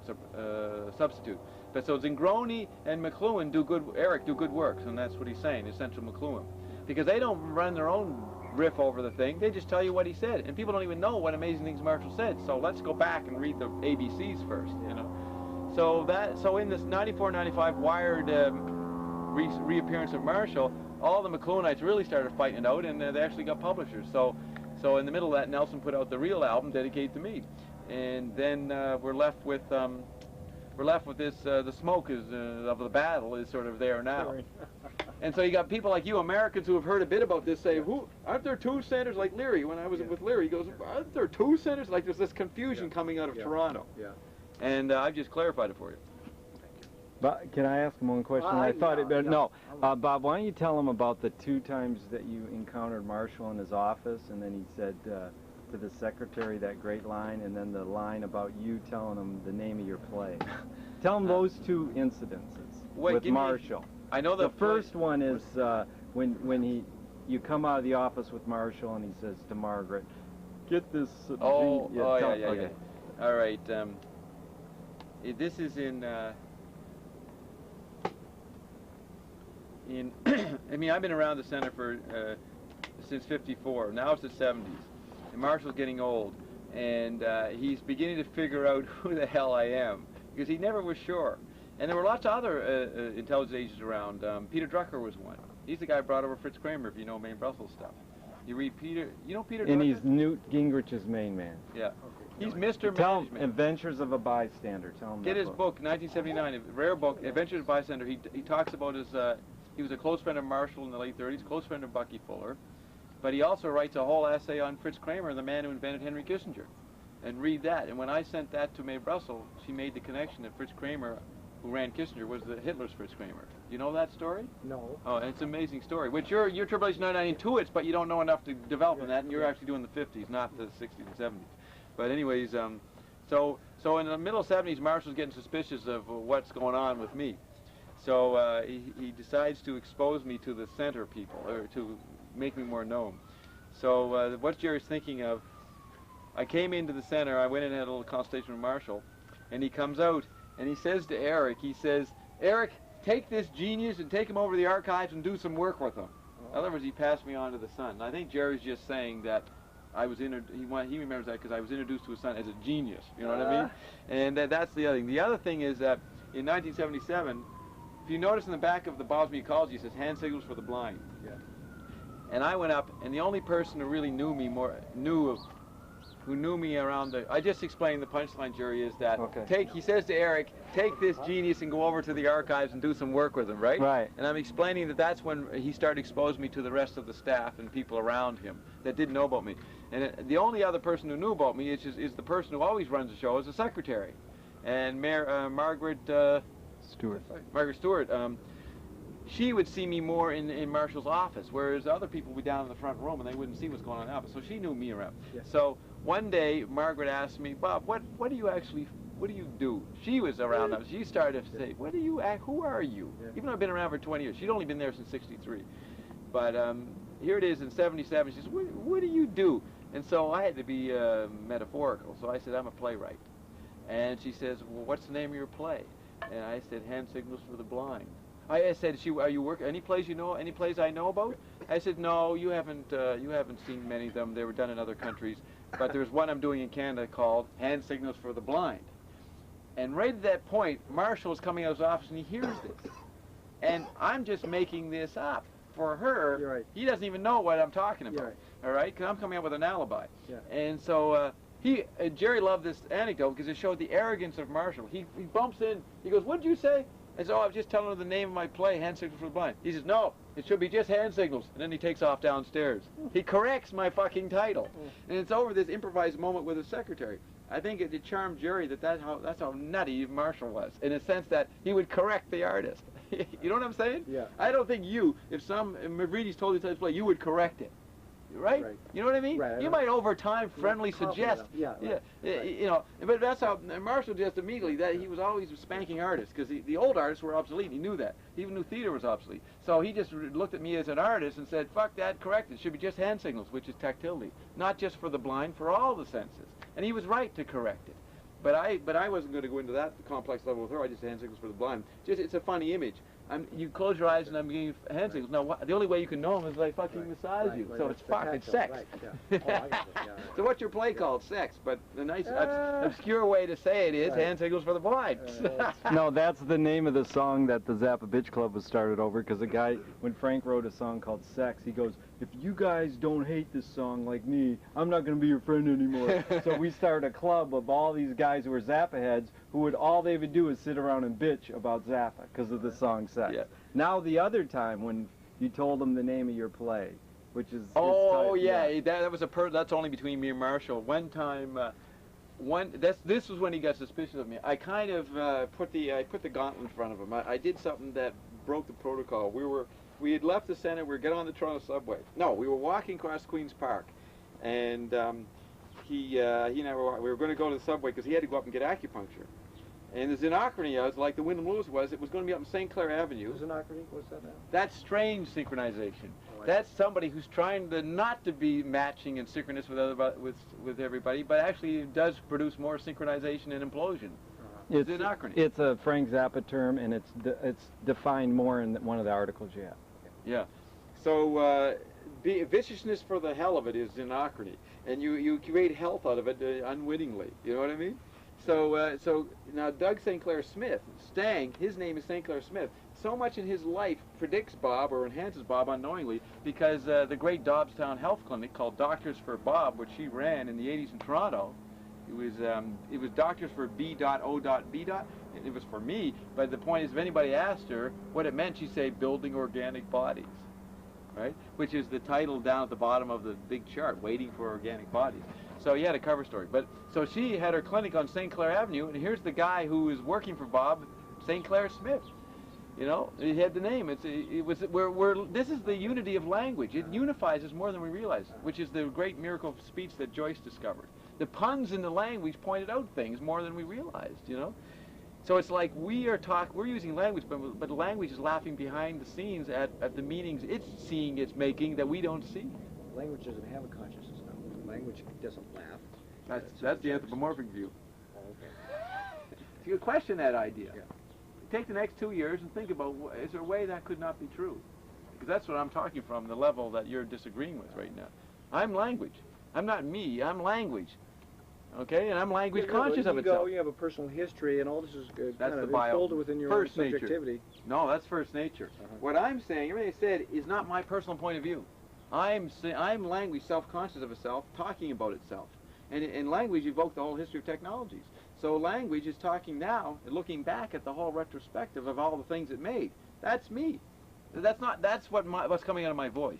substitute. But so Zagroni and McLuhan Eric do good works, and that's what he's saying, Essential McLuhan, because they don't run their own riff over the thing. They just tell you what he said, and people don't even know what amazing things Marshall said. So let's go back and read the ABCs first, you know. So in this '94-'95 Wired reappearance of Marshall, all the McLuhanites really started fighting it out, and they actually got publishers. So in the middle of that, Nelson put out the real album dedicated to me, and then we're left with this. The smoke of the battle is sort of there now, and so you got people like you, Americans, who have heard a bit about this, say, aren't there two centers like Leary? When I was with Leary, he goes, aren't there two centers? Like there's this confusion coming out of Toronto, and I've just clarified it for you. But can I ask him one question? Bob, why don't you tell him about the 2 times that you encountered Marshall in his office, and then he said to the secretary that great line, and then the line about you telling him the name of your play. Tell him those 2 incidences with Marshall. I know the first one is when you come out of the office with Marshall, and he says to Margaret, "Get this." Yeah. All right. This is in. I mean, I've been around the center since '54. Now it's the '70s, and Marshall's getting old, and he's beginning to figure out who the hell I am, because he never was sure. And there were lots of other intelligence agents around. Peter Drucker was one. He's the guy who brought over Fritz Kramer, if you know Maine Brussels stuff. You read Peter, you know Peter Drucker? And he's Newt Gingrich's main man. Yeah. He's Mr. Tell Management. him Adventures of a Bystander. Tell him Get his book, 1979, a rare book, Adventures of a Bystander. He talks about his, he was a close friend of Marshall in the late 30s, close friend of Bucky Fuller. But he also writes a whole essay on Fritz Kramer, the man who invented Henry Kissinger. and read that. And when I sent that to Mae Brussel, she made the connection that Fritz Kramer, who ran Kissinger, was the Hitler's Fritz Kramer. You know that story? No. Oh, and it's an amazing story, which your Tribulation 99 intuits, but you don't know enough to develop in that, and you're actually doing the 50s, not the 60s and 70s. But anyways, so in the middle 70s, Marshall's getting suspicious of what's going on with me. So he decides to expose me to the center people, or to make me more known. So what Jerry's thinking of, I came into the center, I went in and had a little consultation with Marshall, and he comes out, and he says to Eric, he says, Eric, take this genius and take him over to the archives and do some work with him. In other words, he passed me on to the son. And I think Jerry's just saying that I was he remembers that because I was introduced to his son as a genius. You know what I mean? And that's the other thing. The other thing is that in 1977, if you notice in the back of the Bob's Ecology, it says hand signals for the blind. Yeah. And I went up, and the only person who really knew me who knew me around I just explained the punchline, Jerry, is that he says to Eric, take this genius and go over to the archives and do some work with him, right? Right. And I'm explaining that that's when he started exposing me to the rest of the staff and people around him that didn't know about me. And the only other person who knew about me is the person who always runs the show, is the secretary. And Margaret Stewart. Margaret Stewart, she would see me more in Marshall's office, whereas other people would be down in the front room and they wouldn't see what's going on in the office. So she knew me around. Yes. So one day, Margaret asked me, Bob, what do you do? She was around us. She started to say, who are you? Yeah. Even though I've been around for 20 years. She'd only been there since '63. But here it is in '77. She says, what do you do? And so I had to be metaphorical. So I said, I'm a playwright. And she says, well, what's the name of your play? And I said, Hand Signals for the Blind. I said, are you working? Any plays you know? Any plays I know about? I said, no, you haven't seen many of them. They were done in other countries. But there's one I'm doing in Canada called Hand Signals for the Blind. And right at that point, Marshall is coming out of his office and he hears this. And I'm just making this up. For her, You're right. He doesn't even know what I'm talking about. Right. All right? Because I'm coming up with an alibi. Yeah. And so Jerry loved this anecdote because it showed the arrogance of Marshall. He bumps in. He goes, what'd you say? I said, I was just telling her the name of my play, Hand Signals for the Blind. He says, no, it should be just Hand Signals. And then he takes off downstairs. He corrects my fucking title. And it's over this improvised moment with his secretary. I think it charmed Jerry that's how nutty Marshall was, in a sense that he would correct the artist. You know what I'm saying? Yeah. I don't think if Mavridis told you to play, you would correct it. Right? You know what I mean? Right. You might over time friendly suggest. Yeah. Right. You know, but that's how Marshall just immediately, that he was always spanking artists, because the old artists were obsolete. He knew that. He even knew theater was obsolete. So he just looked at me as an artist and said, fuck that, correct it. It should be just hand signals, which is tactility. Not just for the blind, for all the senses. And he was right to correct it. But I wasn't going to go into that complex level with her. I just hand signals for the blind. It's a funny image. You close your eyes and I'm giving you hand signals. Now, the only way you can know them is I fucking massage you. So it's fuck, it's sex. Right. Yeah. Oh, I got it. Yeah. So what's your play called? Sex. But the nice, obscure way to say it is hand signals for the blind. No, that's the name of the song that the Zappa Bitch Club was started over, because the guy, when Frank wrote a song called Sex, he goes, if you guys don't hate this song like me, I'm not going to be your friend anymore. So we started a club of all these guys who were Zappa heads who all they would do is sit around and bitch about Zappa because of the song Sex. Yeah. Now the other time when you told them the name of your play, which is... that's only between me and Marshall. One time, this was when he got suspicious of me. I kind of put the gauntlet in front of him. I did something that broke the protocol. We had left the center. We were getting on the Toronto subway. No, we were walking across Queen's Park, and he and I we were going to go to the subway because he had to go up and get acupuncture. And the Xenochrony was like the Wyndham Lewis was. It was going to be up in St. Clair Avenue. Xenochrony? What's that now? That's strange synchronization. That's somebody who's trying not to be matching and synchronous with everybody, but actually does produce more synchronization and implosion. It's Xenochrony. It's a Frank Zappa term, and it's defined more in one of the articles you have. Yeah. So viciousness for the hell of it is Xenochrony, and you create health out of it unwittingly. You know what I mean? So now Doug St. Clair Smith, Stang, his name is St. Clair Smith. So much in his life predicts Bob or enhances Bob unknowingly, because the great Dobbstown Health Clinic called Doctors for Bob, which she ran in the 80s in Toronto, it was Doctors for B.O.B. It was for me, but the point is, if anybody asked her what it meant, she'd say building organic bodies, right? Which is the title down at the bottom of the big chart, waiting for organic bodies. So he had a cover story. But so she had her clinic on St. Clair Avenue, and here's the guy who is working for Bob, St. Clair Smith. You know, he had the name. This is the unity of language. It unifies us more than we realize, which is the great miracle of speech that Joyce discovered. The puns in the language pointed out things more than we realized, you know. So it's like we're using language, but language is laughing behind the scenes at the meanings it's seeing, it's making that we don't see. Language doesn't have a consciousness now. Language doesn't laugh. That's the anthropomorphic view. Oh, okay. So you question that idea. Yeah. Take the next 2 years and think about, is there a way that could not be true? Because that's what I'm talking from, the level that you're disagreeing with right now. I'm language. I'm not me, I'm language. Okay, and I'm language conscious of itself. You have a personal history, and all this is That's kind of the enfolded within your own subjectivity. No, that's first nature. What I'm saying, everything I said, is not my personal point of view. I'm language self-conscious of itself, talking about itself. And language evoked the whole history of technologies. So language is talking now, looking back at the whole retrospective of all the things it made. That's me. That's what's coming out of my voice,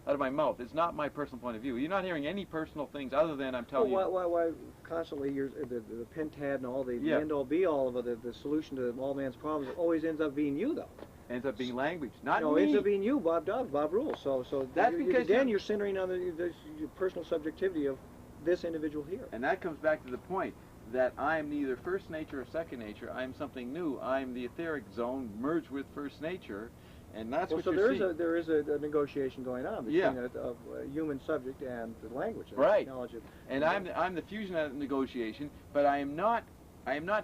out of my mouth. It's not my personal point of view. You're not hearing any personal things other than I'm telling you. Why constantly the pentad and all the end-all be-all of the solution to all man's problems always ends up being you, though. Ends up being language, not me. No, it ends up being you, Bob Dobbs, Bob Rules. So that's because then you're centering on the personal subjectivity of this individual here. And that comes back to the point that I'm neither first nature or second nature. I'm something new. I'm the etheric zone merged with first nature, and that's what you're seeing. So there is a negotiation going on between a human subject and the language, and right? Technology. And I'm the fusion of that negotiation, but I am not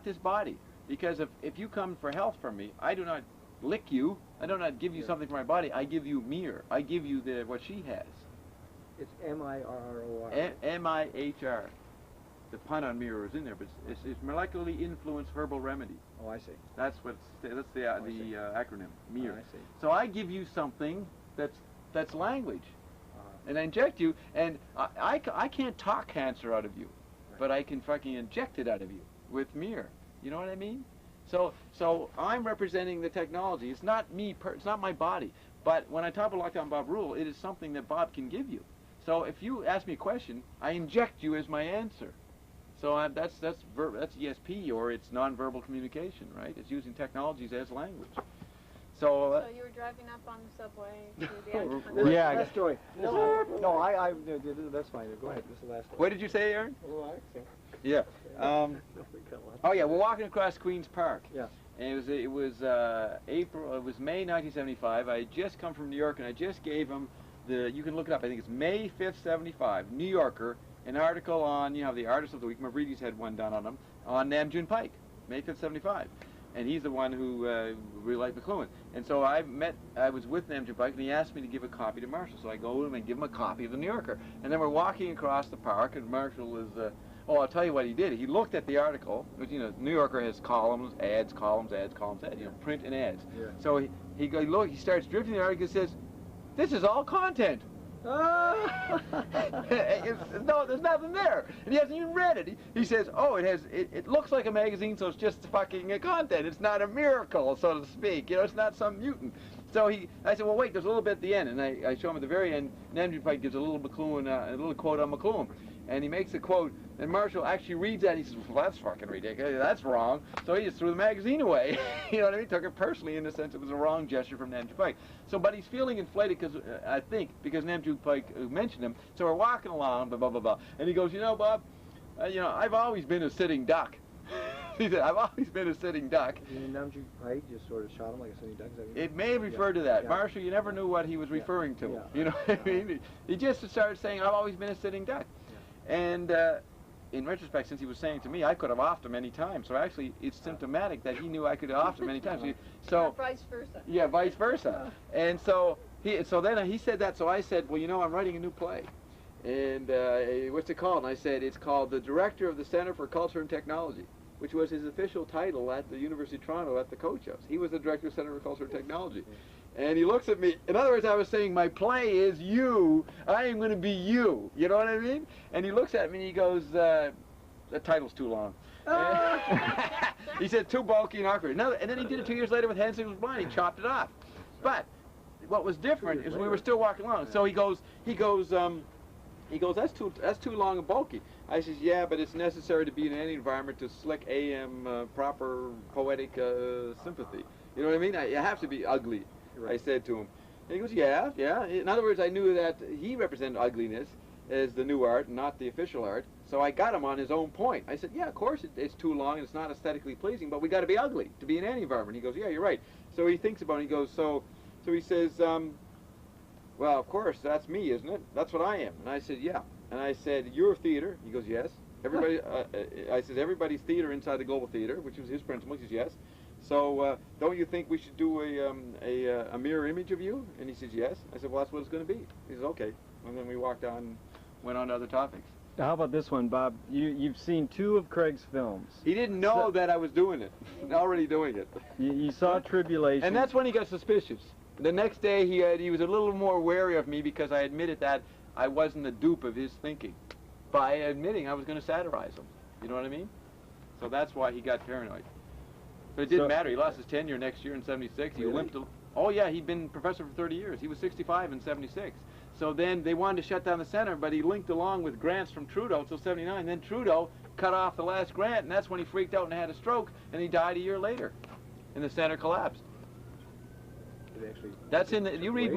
this body, because if you come for health from me, I do not lick you. I do not give you something for my body. I give you mir. I give you what she has. It's M-I-R-R-O-R. M-I-H-R. The pun on mirror is in there, but it's molecularly influenced herbal remedy. Oh, I see. That's the acronym, MIR. I see. So I give you something that's language, and I inject you, and I can't talk cancer out of you, but I can fucking inject it out of you with MIR. You know what I mean? So I'm representing the technology. It's not me. It's not my body. But when I talk about Lockdown Bob Rule, it is something that Bob can give you. So if you ask me a question, I inject you as my answer. So that's ESP, or it's nonverbal communication, right? It's using technologies as language. So you were driving up on the subway to the Yeah. Last story. No, that's fine. Go ahead. This is the last story. What did you say, Aaron? Relaxing. Yeah. Oh yeah, we're walking across Queens Park. Yeah. And it was April. It was May 1975. I had just come from New York, and I just gave him you can look it up. I think it's May 5th, 75. New Yorker. An article on, the Artist of the Week. Mavridis had one done on him, on Nam June Paik, May 5th, 75. And he's the one who really liked McLuhan. And so I was with Nam June Paik, and he asked me to give a copy to Marshall. So I go to him and give him a copy of the New Yorker. And then we're walking across the park, and Marshall is, I'll tell you what he did. He looked at the article, which, New Yorker has columns, ads, columns, ads, columns, ads, print and ads. Yeah. So he starts drifting the article and says, "This is all content." No, there's nothing there, and he hasn't even read it. He says, "Oh, it looks like a magazine, so it's just fucking content. It's not a miracle, so to speak. It's not some mutant." So I said, "Well, wait, there's a little bit at the end," and I show him at the very end. Nam June Paik gives a little McLuhan, a little quote on McLuhan, and he makes a quote, and Marshall actually reads that, and he says, "Well, that's fucking ridiculous. That's wrong." So he just threw the magazine away. You know what I mean? Took it personally in the sense it was a wrong gesture from Nam June Paik. So, but he's feeling inflated because Nam June Paik mentioned him. So we're walking along, blah blah blah blah, and he goes, "Bob, I've always been a sitting duck." He said, "I've always been a sitting duck." Nam June Paik just sort of shot him like a sitting duck. It may have referred to that. Yeah. Marshall, you never knew what he was referring to. Yeah. You know what I mean? He just started saying, "I've always been a sitting duck." Yeah. And in retrospect, since he was saying to me, I could have offed him any time. So actually, it's symptomatic that he knew I could have offed him any time. So vice versa. Yeah, vice versa. And so then he said that. So I said, "Well, I'm writing a new play. And what's it called?" And I said, "It's called The Director of the Center for Culture and Technology," which was his official title at the University of Toronto at the Coach House. He was the Director of the Center for Culture and Technology. And he looks at me. In other words, I was saying, my play is you. I am going to be you. You know what I mean? And he looks at me and he goes, "The title's too long." He said, "Too bulky and awkward." And then he did it 2 years later with Hanson Was Blind. He chopped it off. But what was different is we were still walking along. So he goes, "That's too long and bulky." I says, yeah, but it's necessary to be in any environment to slick AM proper poetic sympathy. You know what I mean? You have to be ugly, right. I said to him. And he goes, yeah, yeah. In other words, I knew that he represented ugliness as the new art, not the official art. So I got him on his own point. I said, yeah, of course it's too long and it's not aesthetically pleasing, but we got to be ugly to be in any environment. He goes, yeah, you're right. So he thinks about it. He goes, so he says, well, of course, that's me, isn't it? That's what I am. And I said, yeah. And I said, you're theater. He goes, yes. Everybody. I said, everybody's theater inside the global theater, which was his principle. He says, yes. So don't you think we should do a mirror image of you? And he says, yes. I said, well, that's what it's going to be. He says, okay. And then we walked on, went on to other topics. How about this one, Bob? You've seen 2 of Craig's films. He didn't know that I was doing it. Already doing it. You saw Tribulation. And that's when he got suspicious. The next day he was a little more wary of me because I admitted that I wasn't the dupe of his thinking. By admitting I was going to satirize him. You know what I mean? So that's why he got paranoid. But it didn't matter. He lost his tenure next year in '76. He limped. Oh yeah, he'd been professor for 30 years. He was 65 in '76. So then they wanted to shut down the center, but he linked along with grants from Trudeau till '79. Then Trudeau cut off the last grant, and that's when he freaked out and had a stroke, and he died a year later, and the center collapsed. That's in the, you read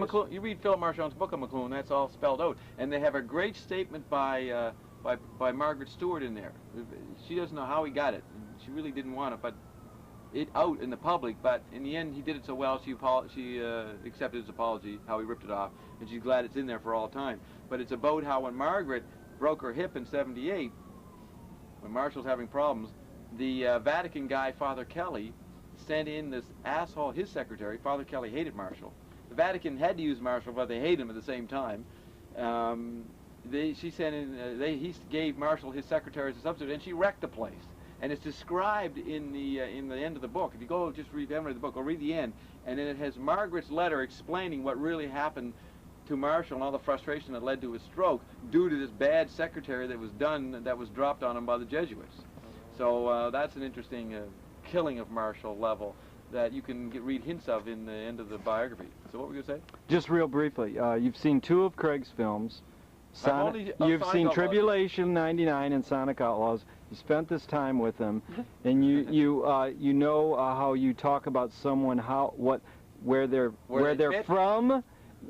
Philip Marchand's book on McLuhan. That's all spelled out, and they have a great statement by Margaret Stewart in there. She doesn't know how he got it. She really didn't want it, but it out in the public. But in the end, he did it so well. She accepted his apology, how he ripped it off, and she's glad it's in there for all time. But it's about how when Margaret broke her hip in '78, when Marshall's having problems, the Vatican guy, Father Kelly, sent in this asshole, his secretary. Father Kelly hated Marshall. The Vatican had to use Marshall, but they hated him at the same time. He gave Marshall his secretary as a substitute, and she wrecked the place. And it's described in the end of the book. If you go just read the end of the book, or read the end, and then it has Margaret's letter explaining what really happened to Marshall and all the frustration that led to his stroke due to this bad secretary that was dropped on him by the Jesuits. So that's an interesting killing of Marshall level that you can read hints of in the end of the biography. So what were you going to say? Just real briefly, you've seen 2 of Craig's films. You've seen Tribulation '99 and Sonic Outlaws. You spent this time with them, and you know how you talk about someone, where they're from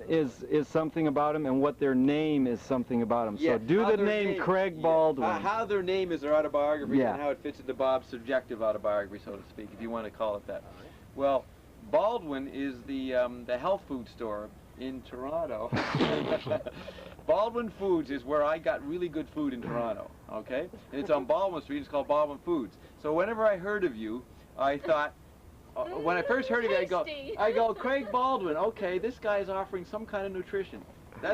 is something about them, and what their name is something about them. Yeah, so do the name Craig Baldwin. How their name is their autobiography, and how it fits into Bob's subjective autobiography, so to speak, if you want to call it that. Well, Baldwin is the health food store in Toronto. Baldwin Foods is where I got really good food in Toronto, okay? And it's on Baldwin Street. It's called Baldwin Foods. So whenever I heard of you, I thought, when I first heard of you, I go, Craig Baldwin, okay, this guy is offering some kind of nutrition.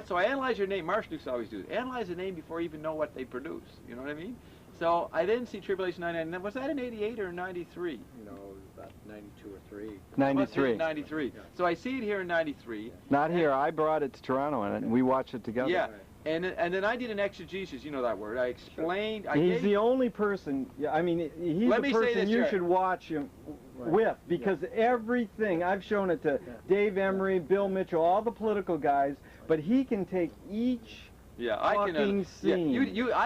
So I analyze your name. Marshall used to always do it. Analyze the name before you even know what they produce. You know what I mean? So I then see Tribulation '99. Was that in '88 or '93? No, about '92 or '3. '93. '93. Yeah. So I see it here in '93. Not here. I brought it to Toronto, and we watched it together. Yeah. And then I did an exegesis, you know that word. I explained. He's the only person. Yeah, I mean, he's the person you should watch him with, because everything I've shown it to Dave Emery, Bill Mitchell, all the political guys, but he can take each. Yeah, I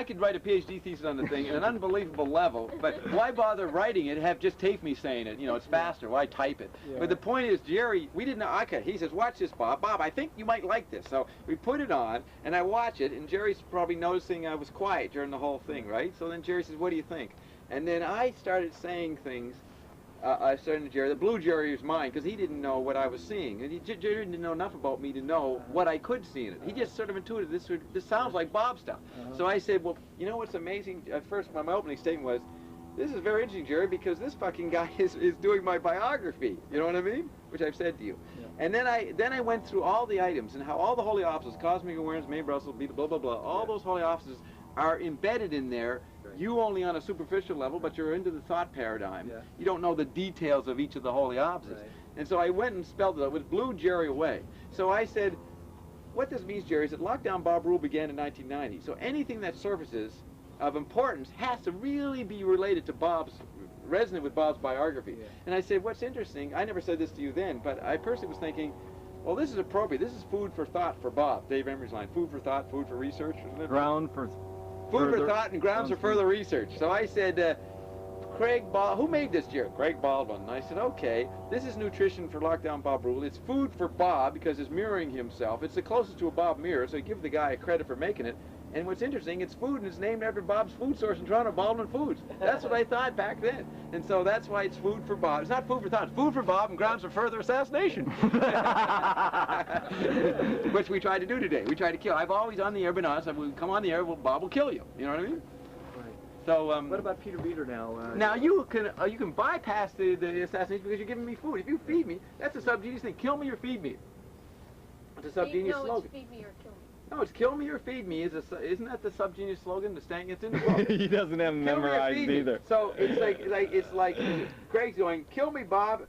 could write a PhD thesis on the thing at an unbelievable level, but why bother writing it? Have just tape me saying it. You know, it's faster. Why type it? Yeah. But the point is, Jerry, we didn't know. Okay, he says, watch this, Bob. Bob, I think you might like this. So we put it on, and I watch it, and Jerry's probably noticing I was quiet during the whole thing, right? So then Jerry says, what do you think? And then I started saying things. I started to Jerry. The blue Jerry was mine because he didn't know what I was seeing, and Jerry didn't know enough about me to know what I could see in it. He just sort of intuited this sounds like Bob stuff. So I said, well, you know what's amazing? At first, my opening statement was, this is very interesting, Jerry, because this fucking guy is doing my biography. You know what I mean? Which I've said to you. Yeah. And then I went through all the items and how all the holy offices, cosmic awareness, May Brussels, blah blah blah, all those holy offices are embedded in there. You only on a superficial level, but you're into the thought paradigm. Yeah. You don't know the details of each of the holy offices. Right. And so I went and spelled it out, which blew Jerry away. So I said, what this means, Jerry, is that Lockdown Bob rule began in 1990. So anything that surfaces of importance has to really be related to resonant with Bob's biography. Yeah. And I said, what's interesting, I never said this to you then, but I personally was thinking, well, this is appropriate. This is food for thought for Bob. Dave Emery's line, food for thought, food for research, isn't it? Ground for Food for thought and grounds for further research. So I said, who made this, Jerry? Craig Baldwin. And I said, okay, this is nutrition for Lockdown Bob rule. It's food for Bob because it's mirroring himself. It's the closest to a Bob mirror, so you give the guy a credit for making it. And what's interesting, it's food and it's named after Bob's food source in Toronto, Baldwin Foods. That's what I thought back then. And so that's why it's food for Bob. It's not food for thought, it's food for Bob and grounds for further assassination. Which we tried to do today. We tried to kill. I've always on the air been honest. If we come on the air, well, Bob will kill you. You know what I mean? So, what about Peter Beater now? Now you can bypass the assassination because you're giving me food. If you feed me, that's a subgenius thing. Kill me or feed me. It's a subgenius slogan. It's feed me or kill me. No, it's kill me or feed me. Isn't that the subgenius slogan? The Stang, it's in the book. He doesn't have them memorized either. So it's like Greg's going, kill me, Bob.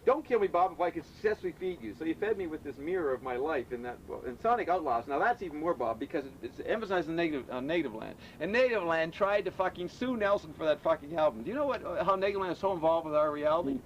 Don't kill me, Bob, if I can successfully feed you. So you fed me with this mirror of my life in Sonic Outlaws. Now that's even more, Bob, because it's emphasizing Native Land. And Native Land tried to fucking sue Nelson for that fucking album. Do you know how Native Land is so involved with our reality?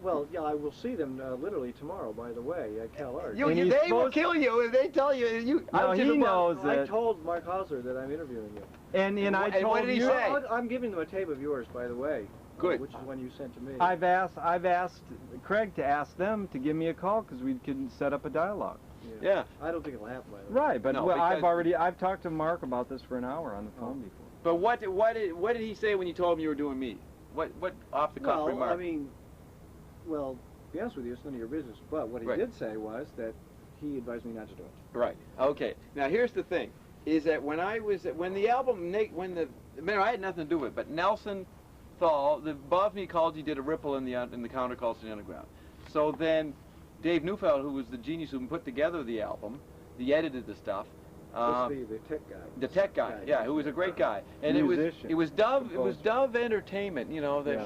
Well, yeah, I will see them literally tomorrow, by the way, at Cal Arts. They will kill you if they tell you. No, he knows that. I told Mark Hosler that I'm interviewing you. And I told what did he say? I'm giving them a tape of yours, by the way. Good. Which is one you sent to me. I've asked Craig to ask them to give me a call because we can set up a dialogue. Yeah. I don't think it'll happen, by the way. Right, but No, I've talked to Mark about this for an hour on the phone before. But what did he say when you told him you were doing me? What off the cuff remark? I mean, well, to be honest with you, it's none of your business. But what he did say was that he advised me not to do it. Right. Okay. Now here's the thing: is that when I had nothing to do with it, but Nelson Thal, the Bob's Ecology did a ripple in the counterculture underground. So then Dave Neufeld, who was the genius who put together the album, he edited the stuff. The tech guy. The tech guy, yeah, who was a great guy, and it was Dove Entertainment, you know, that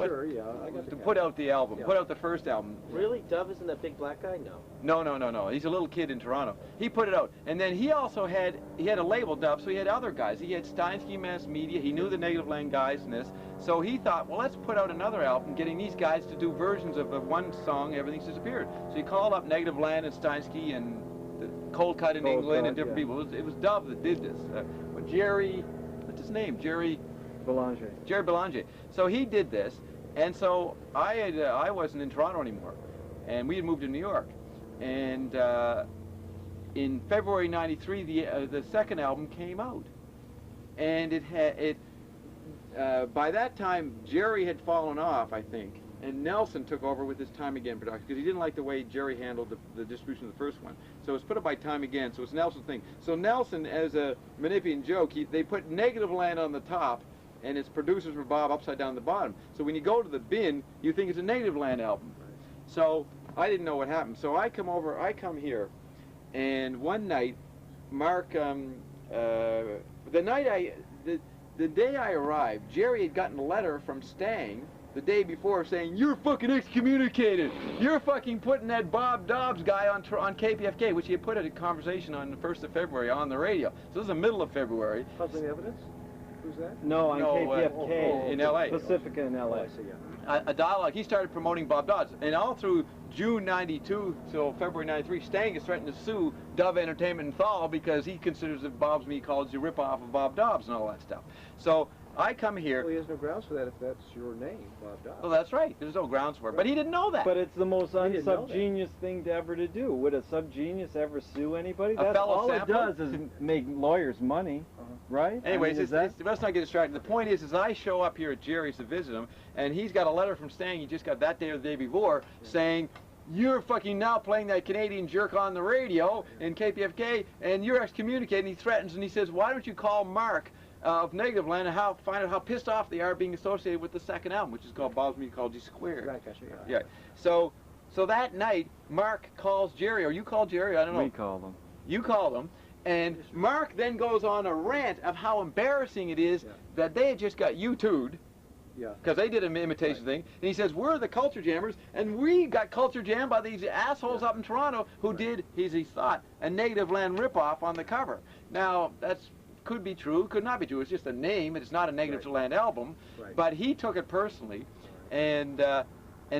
put out the album, put out the first album. Really, Dove isn't that big black guy? No. No. He's a little kid in Toronto. He put it out, and then he also had a label, Dove, so he had other guys. He had Steinsky Mass Media. He knew the Native Land guys in this, so he thought, well, let's put out another album, getting these guys to do versions of the one song. Everything's disappeared. So he called up Native Land and Steinsky and Cold Cut in England and different people. It was Dove that did this. Jerry, what's his name? Jerry Belanger. Jerry Belanger. So he did this, and so I wasn't in Toronto anymore, and we had moved to New York, and in February '93 the second album came out, and by that time Jerry had fallen off, I think. And Nelson took over with his Time Again production because he didn't like the way Jerry handled the distribution of the first one. So it's put up by Time Again, so it's Nelson's thing. So Nelson, as a Manipian joke, they put Negative Land on the top, and its producers were Bob upside down the bottom. So when you go to the bin, you think it's a Native Land album. So I didn't know what happened. So I come here, and one night, Mark, the day I arrived, Jerry had gotten a letter from Stang the day before saying, you're fucking excommunicated. You're fucking putting that Bob Dobbs guy on KPFK, which he had put a conversation on the 1st of February on the radio. So this is the middle of February. Public evidence? Who's that? No, on KPFK. In L.A. Pacifica in L.A. A dialogue. He started promoting Bob Dobbs. And all through June '92 till February '93, Stang is threatening to sue Dove Entertainment and Thal because he considers that Bob's Ecology a rip-off of Bob Dobbs and all that stuff. So I come here. Well, he has no grounds for that if that's your name, Bob Dobbs. Well, that's right. There's no grounds for it. But he didn't know that. But it's the most unsubgenius thing to ever to do. Would a subgenius ever sue anybody? That's all it does is make lawyers money, right? Anyways, let's not get distracted. The point is I show up here at Jerry's to visit him, and he's got a letter from Stang he just got that day or the day before saying, you're fucking now playing that Canadian jerk on the radio in KPFK, and you're excommunicated. He threatens, and he says, why don't you call Mark of Negative Land and find out how pissed off they are being associated with the second album, which is called Bob's Ecology Squared. Right, gotcha, yeah. So that night, Mark calls Jerry, or you called Jerry, I don't know. We called him. You called him, and Mark then goes on a rant of how embarrassing it is that they had just got U2'd. Yeah. Because they did an imitation thing. And he says, we're the culture jammers, and we got culture jammed by these assholes up in Toronto who did, as he thought, a Native Land ripoff on the cover. Now, that's could be true, could not be true. It's just a name. It's not a Native Land album. Right. But he took it personally, and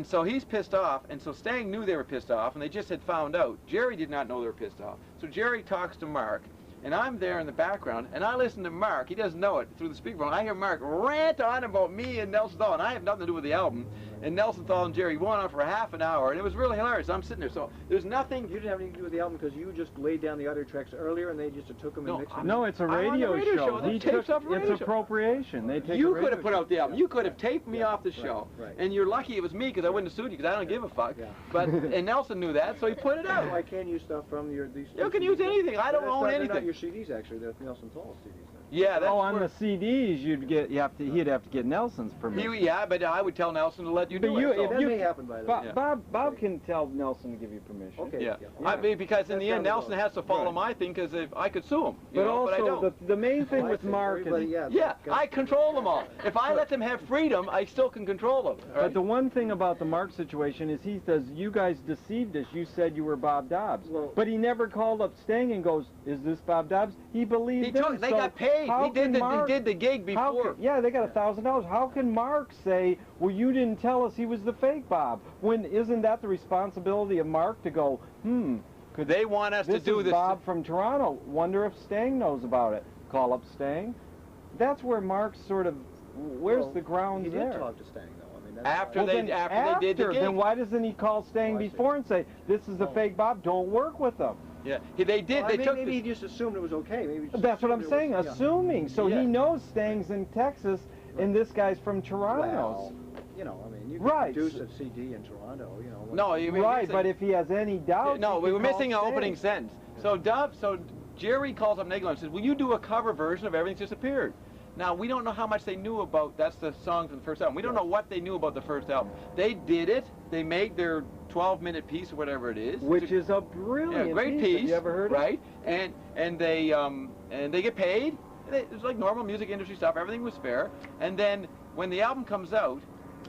so he's pissed off. And so Stang knew they were pissed off, and they just had found out. Jerry did not know they were pissed off. So Jerry talks to Mark, and I'm there in the background, and I listen to Mark. He doesn't know it through the speakerphone. I hear Mark rant on about me and Nelson Thal, and I have nothing to do with the album. And Nelson Thal and Jerry went on for half an hour, and it was really hilarious. I'm sitting there, so there's nothing. You didn't have anything to do with the album because you just laid down the other tracks earlier, and they just took them and mixed them. No, it's a radio show. He took, it's appropriation. They take. You could have put out the album. You could have taped me off the show, and you're lucky it was me because I wouldn't have sued you because I don't give a fuck. But and Nelson knew that, so he put it out. I can't use stuff from these. You can use anything. I don't own anything. They're not your CDs actually. They're Nelson Thal's CDs. Yeah, that's on the CDs he'd have to get Nelson's permission. Yeah, but I would tell Nelson to let you do it. That may happen by the way. Bob can tell Nelson to give you permission. Okay. Yeah. I mean, because in the end, Nelson has to follow my thing because if I could sue him. But I don't. The main thing with Mark is I control them all. If I let them have freedom, I still can control them. Right? But the one thing about the Mark situation is he says, you guys deceived us. You said you were Bob Dobbs. But he never called up Stang and goes, is this Bob Dobbs? He believed him. They got paid. He did the gig before. They got $1,000. How can Mark say, well, you didn't tell us he was the fake Bob? When isn't that the responsibility of Mark to go, could they want us to do this? Bob from Toronto. Wonder if Stang knows about it. Call up Stang. That's where Mark sort of, where's the grounds there? He did talk to Stang though. I mean, after they did the gig. Then why doesn't he call Stang before and say, this is the fake Bob, don't work with them? Yeah, they did. Well, maybe he just assumed it was okay. Maybe that's what I'm saying, assuming. So he knows Stang's in Texas and this guy's from Toronto. Well, you know, I mean, you can produce a CD in Toronto, you know. No, you mean but if he has any doubt, no, we were missing an opening sentence. So Jerry calls up Nagel and says, will you do a cover version of Everything's Disappeared? Now, we don't know how much they knew about, that's the song from the first album. We don't know what they knew about the first album. They did it. They made their 12-minute piece or whatever it is. Which is a brilliant great piece. Have you ever heard it? And they get paid. It's like normal music industry stuff. Everything was fair. And then when the album comes out,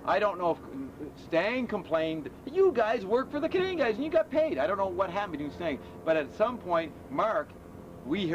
I don't know if Stang complained, you guys work for the Canadian guys and you got paid. I don't know what happened between Stang. But at some point, Mark, he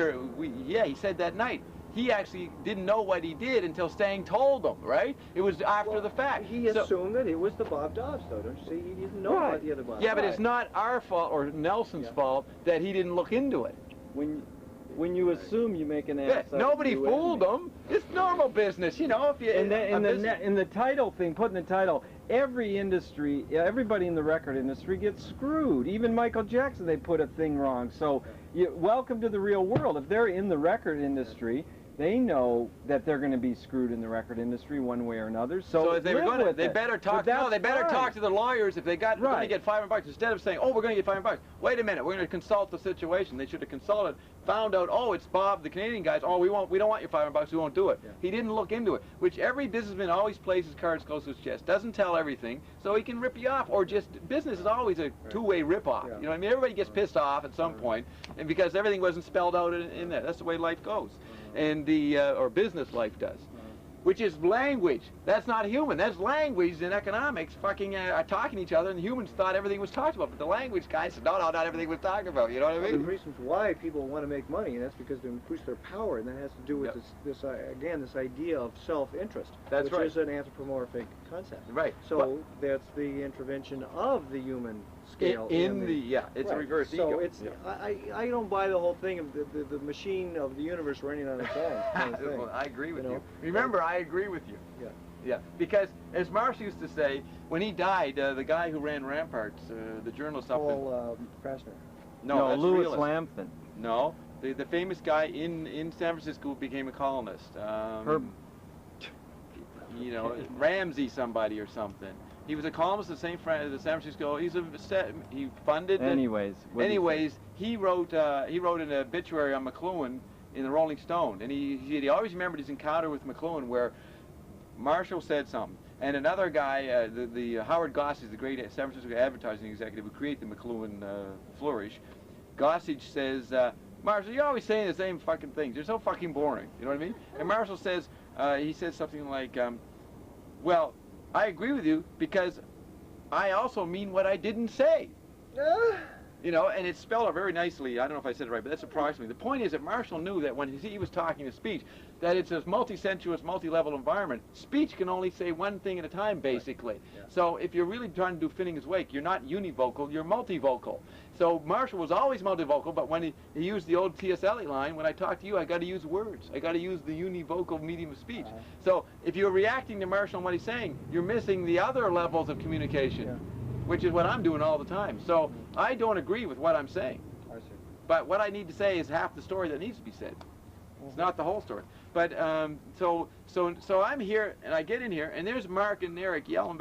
said that night, he actually didn't know what he did until Stang told him, right? It was after the fact. He assumed that it was the Bob Dobbs, though, don't you see? He didn't know about the other Bob. Yeah, but it's not our fault or Nelson's fault that he didn't look into it. When you assume, you make an ass. Nobody fooled him. It's normal business, you know. If you in the title thing, putting the title, every industry, everybody in the record industry gets screwed. Even Michael Jackson, they put a thing wrong. So, welcome to the real world. If they're in the record industry, they know that they're going to be screwed in the record industry one way or another. So if they were going to, they better talk. No, they better talk to the lawyers if they got going to get $500 instead of saying, "Oh, we're going to get $500." Wait a minute, we're going to consult the situation. They should have consulted, found out, oh, it's Bob, the Canadian guys. Oh, we don't want your $500. We won't do it. Yeah. He didn't look into it, which every businessman always plays his cards close to his chest. Doesn't tell everything, so he can rip you off. Or just business is always a two-way rip-off. Yeah. You know what I mean? Everybody gets pissed off at some point, and because everything wasn't spelled out in there. That's the way life goes. And or business life does, which is language. That's not human. That's language in economics. Fucking talking to each other, and humans thought everything was talked about, but the language guys said, no, not everything was talked about. You know what I mean? The reasons why people want to make money, and that's because they increase their power, and that has to do with this idea of self-interest, which is an anthropomorphic concept. Right. So that's the intervention of the human scale. It's a reverse ego. So it's I don't buy the whole thing of the machine of the universe running on its own. Kind of thing. Well, I agree with you. Remember, I agree with you. Yeah. Yeah, because as Marsh used to say, when he died, the guy who ran Ramparts, the journalist up Paul Krasner. No, Louis Lampton. No, the famous guy in San Francisco who became a columnist. You know, Ramsey somebody or something. He was a columnist at the San Francisco. He funded. Anyways, he wrote an obituary on McLuhan in the Rolling Stone, and he always remembered his encounter with McLuhan where Marshall said something, and another guy, the Howard Gossage, the great San Francisco advertising executive who created the McLuhan flourish, Gossage says, Marshall, you're always saying the same fucking things. You're so fucking boring. You know what I mean? And Marshall says, he says something like, well, I agree with you because I also mean what I didn't say. You know, and it's spelled out very nicely. I don't know if I said it right, but that's approximately. The point is that Marshall knew that when he was talking to speech, that it's a multi-sensuous, multi-level environment. Speech can only say one thing at a time, basically. Right. Yeah. So if you're really trying to do Finnegan's Wake, you're not univocal, you're multivocal. So Marshall was always multivocal, but when he used the old T.S. Eliot line, when I talk to you, I got to use words. I got to use the univocal medium of speech. So if you're reacting to Marshall and what he's saying, you're missing the other levels of communication. Yeah. Which is what I'm doing all the time. So I don't agree with what I'm saying. I see. But what I need to say is half the story that needs to be said. It's not the whole story. But so I'm here, and I get in here, and there's Mark and Eric yelling,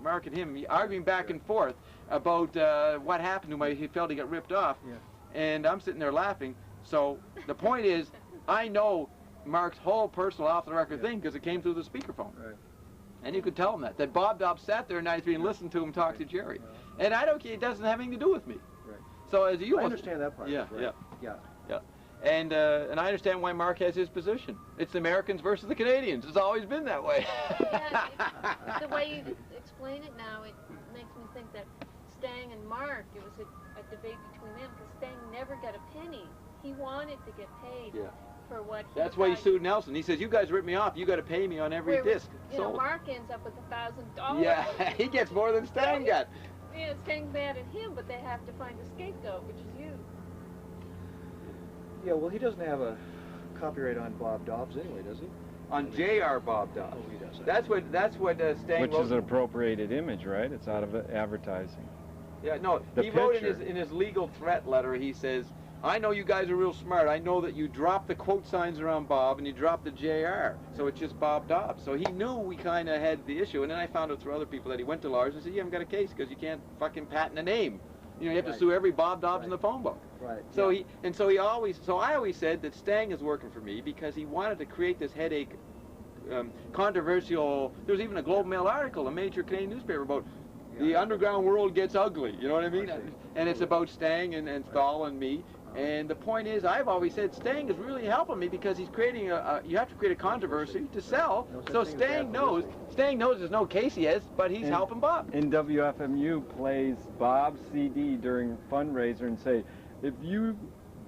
Mark and him arguing back and forth about what happened to him. He felt he got ripped off, yeah. And I'm sitting there laughing. So the point is, I know Mark's whole personal off-the-record thing because it came through the speakerphone. Right. And you could tell him that Bob Dobbs sat there in '93 and listened to him talk to Jerry. And I don't care, it doesn't have anything to do with me. Right. So as you I understand that part. Yeah, right. Yeah. And I understand why Mark has his position. It's the Americans versus the Canadians. It's always been that way. Yeah, the way you explain it now, it makes me think that Stang and Mark, it was a debate between them, because Stang never got a penny. He wanted to get paid. Yeah. For what that's why he sued Nelson. He says, you guys ripped me off, you got to pay me on every disc. You know, Mark ends up with $1,000. Yeah, he gets more than Stang got. Yeah, Stang's mad at him, but they have to find a scapegoat, which is you. Yeah, well, he doesn't have a copyright on Bob Dobbs anyway, does he? On J.R. Bob Dobbs. Oh, he does. That's what Stang Which is an appropriated image, right? It's out of advertising. Yeah, no, he wrote in his legal threat letter, he says, I know you guys are real smart. I know that you dropped the quote signs around Bob and you dropped the JR. So it's just Bob Dobbs. So he knew we kind of had the issue. And then I found out through other people that he went to lawyers and said, you haven't got a case because you can't fucking patent a name. You know, you have to sue every Bob Dobbs in the phone book. Right. So I always said that Stang is working for me because he wanted to create this headache, controversial. There's even a Globe and Mail article, a major Canadian newspaper, about the underground world gets ugly. You know what I mean? And it's about Stang and Stahl and me. And the point is, I've always said Stang is really helping me because he's creating you have to create a controversy to sell. So Stang knows there's no case he has, but he's helping Bob. And WFMU plays Bob's CD during fundraiser and say, if you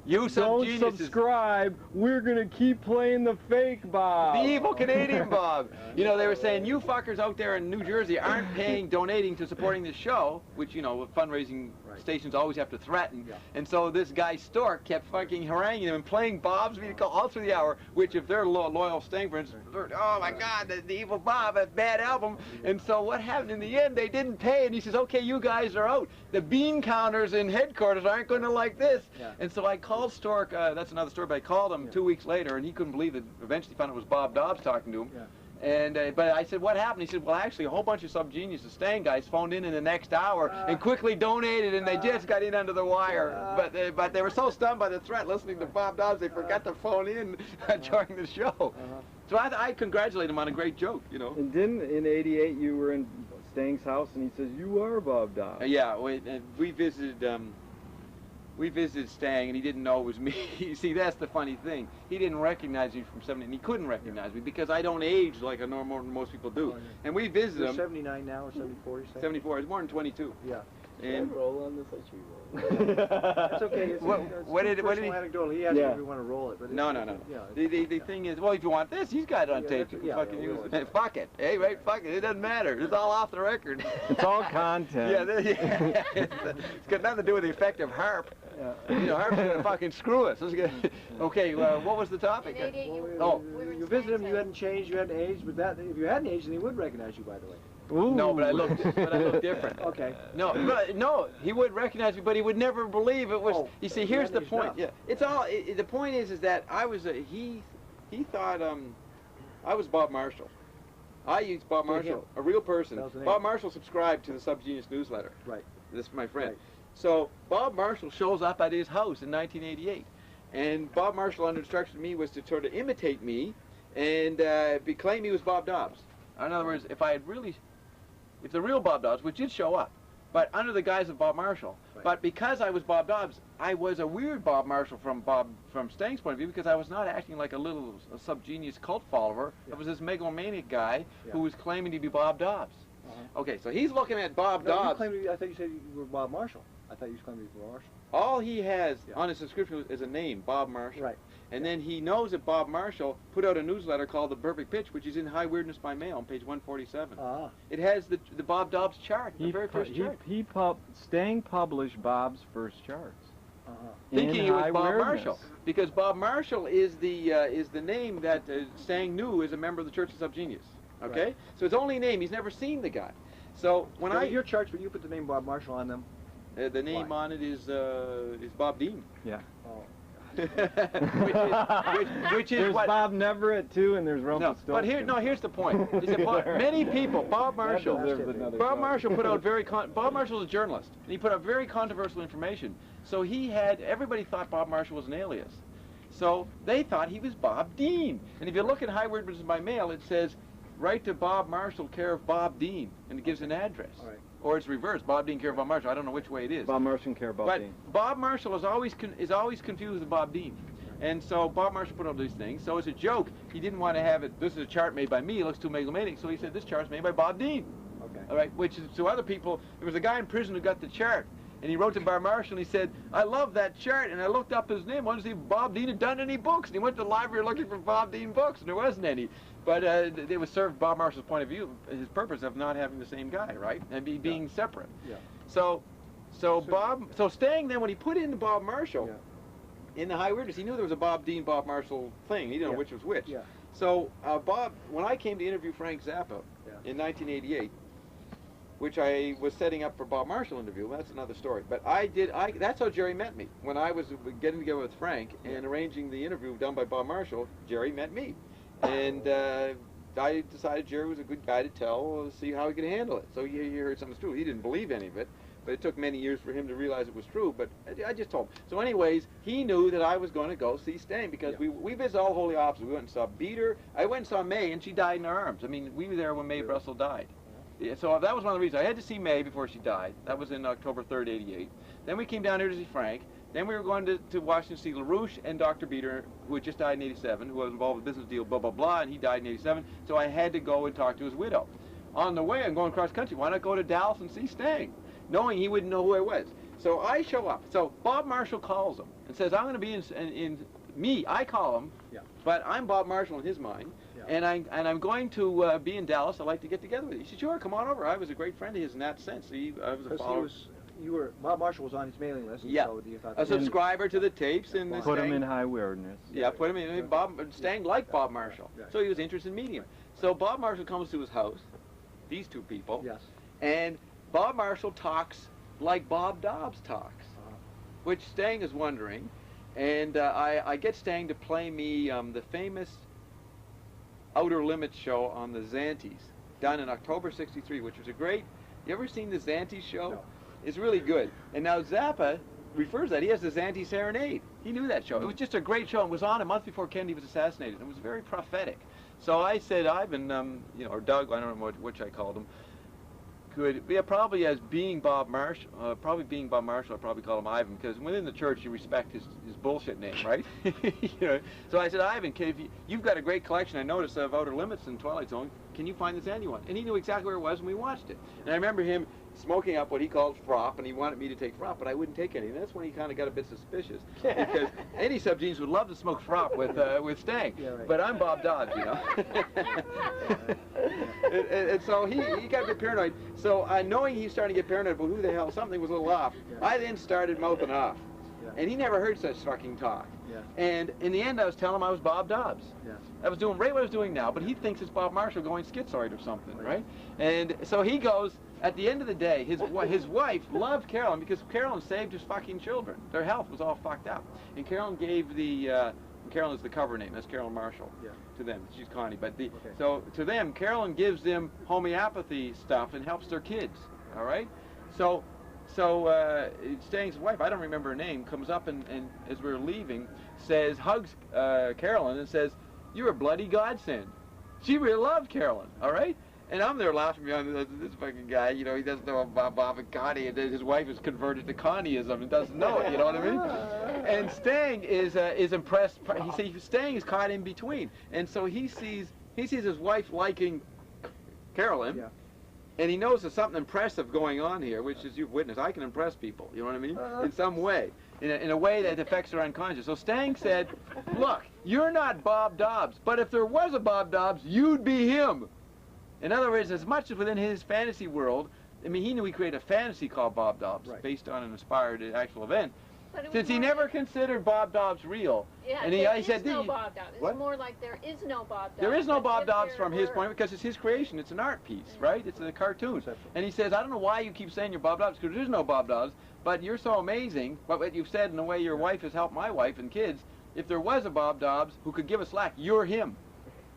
don't subscribe, we're going to keep playing the fake Bob. The evil Canadian Bob. You know, they were saying, you fuckers out there in New Jersey aren't donating to supporting this show, which, you know, fundraising stations always have to threaten. Yeah. And so this guy Stork kept fucking haranguing them and playing Bob's music all through the hour, which if they're loyal Stang fans, oh my God, the evil Bob, a bad album. And so what happened in the end, they didn't pay, and he says, okay, you guys are out. The bean counters in headquarters aren't going to like this. Yeah. And so I called Stork, that's another story, but I called him 2 weeks later, and he couldn't believe it. Eventually found it was Bob Dobbs talking to him. Yeah. And but I said, what happened? He said, well, actually, a whole bunch of subgeniuses, Stang guys, phoned in the next hour and quickly donated, and they just got in under the wire. But they were so stunned by the threat listening to Bob Dobbs, they forgot to phone in during the show. So I congratulate him on a great joke, you know. And then in '88, you were in Stang's house, and he says, you are Bob Dobbs. Yeah, we visited. We visited Stang, and he didn't know it was me. You see, that's the funny thing. He didn't recognize me from 70, and he couldn't recognize me because I don't age like most people do. And we visited him. 79 now or 74, you say? 74. I was born in 22. Yeah. And roll on this like you roll. That's okay. What did he? Anecdotal. He asked if we want to roll it. But no. Yeah, the thing is, well, if you want this, he's got it on tape. You can fucking use it. Fuck it. Hey, right? Fuck it. It doesn't matter. It's all off the record. It's all content. Yeah. It's got nothing to do with the effect of harp. You know, harp's gonna fucking screw us. Okay. What was the topic? You visited him. You hadn't changed. You hadn't aged. But if you hadn't aged, then he would recognize you, by the way. Ooh. No, but I look different. Okay. No, he would recognize me, but he would never believe it was. You see, here's the point. Yeah, it's all. The point is that I was. He thought I was Bob Marshall. I used Bob Marshall, a real person. Bob Marshall subscribed to the Subgenius newsletter. Right. This is my friend. Right. So Bob Marshall shows up at his house in 1988, and Bob Marshall, under instruction to me, was to sort of imitate me, and claim he was Bob Dobbs. In other words, if the real Bob Dobbs, which did show up, but under the guise of Bob Marshall. Right. But because I was Bob Dobbs, I was a weird Bob Marshall from Stang's point of view, because I was not acting like a subgenius cult follower. Yeah. I was this megalomaniac guy who was claiming to be Bob Dobbs. Okay, so he's looking at Bob Dobbs. I thought you said you were Bob Marshall. thought you was going to be Marshall. All he has on his subscription is a name, Bob Marshall. Right. And then he knows that Bob Marshall put out a newsletter called The Perfect Pitch, which is in High Weirdness by Mail on page 147. Ah. It has the Bob Dobbs chart, the very first chart. Stang published Bob's first charts. Thinking it was Bob Marshall, because Bob Marshall is the name that Stang knew as a member of the Church of Subgenius. Okay, Right. so it's only name. He's never seen the guy. So when your charts, when you put the name Bob Marshall on them, the name on it is Bob Dean. Yeah. oh, which is there's what Bob Neverett too, and there's Rumpelstiltskin. But here's the point. Is that many people, Bob Marshall put out Bob Marshall's a journalist, and he put out very controversial information. So everybody thought Bob Marshall was an alias. So they thought he was Bob Dean. And if you look at High Weirdness by Mail, it says, write to Bob Marshall, care of Bob Dean, and it gives an address. all right. Or it's reversed, Bob Dean, care of Bob Marshall. I don't know which way it is. Bob Marshall care about But Dean. Bob Marshall is always confused with Bob Dean. And so Bob Marshall put out these things. So as a joke, he didn't want to have it, this is a chart made by me, it looks too megalomaniac. So he said, this chart's made by Bob Dean. Okay. All right, which is to other people, there was a guy in prison who got the chart. And he wrote to Bob Marshall and he said, I love that chart. And I looked up his name, wanted to see if Bob Dean had done any books. And he went to the library looking for Bob Dean books, and there wasn't any. But it was served Bob Marshall's point of view, his purpose of not having the same guy, right? And being separate. Yeah. So Stang then, when he put in the Bob Marshall, in the High Weirdness, he knew there was a Bob Dean, Bob Marshall thing. He didn't know which was which. Yeah. So when I came to interview Frank Zappa in 1988, which I was setting up for Bob Marshall interview, that's another story. But that's how Jerry met me. When I was getting together with Frank and arranging the interview done by Bob Marshall, Jerry met me. And I decided Jerry was a good guy to tell, see how he could handle it. So he heard something's true. He didn't believe any of it, but it took many years for him to realize it was true. But I just told him. So anyways, he knew that I was going to go see Stang, because we visited all the holy offices. We went and saw Beater. I went and saw May, and she died in our arms. I mean, we were there when Mae Brussel died. Yeah, so that was one of the reasons. I had to see May before she died. That was in October 3rd, '88. Then we came down here to see Frank. Then we were going to Washington to see LaRouche and Dr. Beater, who had just died in '87, who was involved with a business deal, blah, blah, blah, and he died in '87. So I had to go and talk to his widow. On the way, I'm going cross country. Why not go to Dallas and see Stang? Knowing he wouldn't know who I was. So I show up. So Bob Marshall calls him and says, I'm going to be in me. I call him, but I'm Bob Marshall in his mind. And I'm going to be in Dallas. I'd like to get together with you. He said, sure, come on over. I was a great friend of his in that sense. I was a follower. Bob Marshall was on his mailing list. Yeah, so you thought a subscriber to the tapes. And put him in High Weirdness. Yeah, put him in. Stang liked Bob Marshall, so he was interested in meeting him. So Bob Marshall comes to his house, these two people, and Bob Marshall talks like Bob Dobbs talks, which Stang is wondering. And I get Stang to play me the famous Outer Limits show on the Zantes, done in October '63, which was a great. You ever seen the Zantes show? No. It's really good. And now Zappa refers that he has the Zantes Serenade. He knew that show. It was just a great show. It was on a month before Kennedy was assassinated. It was very prophetic. So I said, Ivan, or Doug, I don't know which I called him. Probably as being Bob Marshall, I'd probably call him Ivan, because within the church you respect his bullshit name, right? So I said, Ivan, you've got a great collection, I noticed, of Outer Limits and Twilight Zone. Can you find this Andy one? And he knew exactly where it was, and we watched it. And I remember him smoking up what he called frop, and he wanted me to take frop, but I wouldn't take any. And that's when he kind of got a bit suspicious, because any subgenius would love to smoke frop with Stang, but I'm Bob Dobbs, and so he got a bit paranoid. So knowing he's starting to get paranoid about who the hell, something was a little off, I then started mouthing off. And he never heard such fucking talk. And in the end, I was telling him I was Bob Dobbs. I was doing right what I was doing now, but he thinks it's Bob Marshall going schizoid or something, right? And so he goes, at the end of the day, his wife loved Carolyn because Carolyn saved his fucking children. Their health was all fucked up. And Carolyn gave Carolyn is the cover name, that's Carolyn Marshall to them. She's Connie. But so to them, Carolyn gives them homeopathy stuff and helps their kids, all right? So Stang's wife, I don't remember her name, comes up and as we were leaving, hugs Carolyn and says, you're a bloody godsend. She really loved Carolyn, all right? And I'm there laughing behind this fucking guy, he doesn't know about Bob and Connie, and his wife is converted to Connieism and doesn't know it, you know what I mean? And Stang is impressed. Stang is caught in between, and so he sees his wife liking Carolyn, and he knows there's something impressive going on here, which is you've witnessed. I can impress people, you know what I mean? In some way, in a way that affects their unconscious. So Stang said, look, you're not Bob Dobbs, but if there was a Bob Dobbs, you'd be him. In other words, as much as within his fantasy world, I mean, he knew he created a fantasy called Bob Dobbs, based on an inspired actual event. Since he never considered Bob Dobbs real. Yeah, and he said, no Bob Dobbs. It's more like there is no Bob Dobbs. There is no Bob Dobbs from his point, because it's his creation. It's an art piece, right? It's a cartoon. And he says, I don't know why you keep saying you're Bob Dobbs, because there is no Bob Dobbs, but you're so amazing, what you've said in the way your wife has helped my wife and kids, if there was a Bob Dobbs who could give us slack, you're him.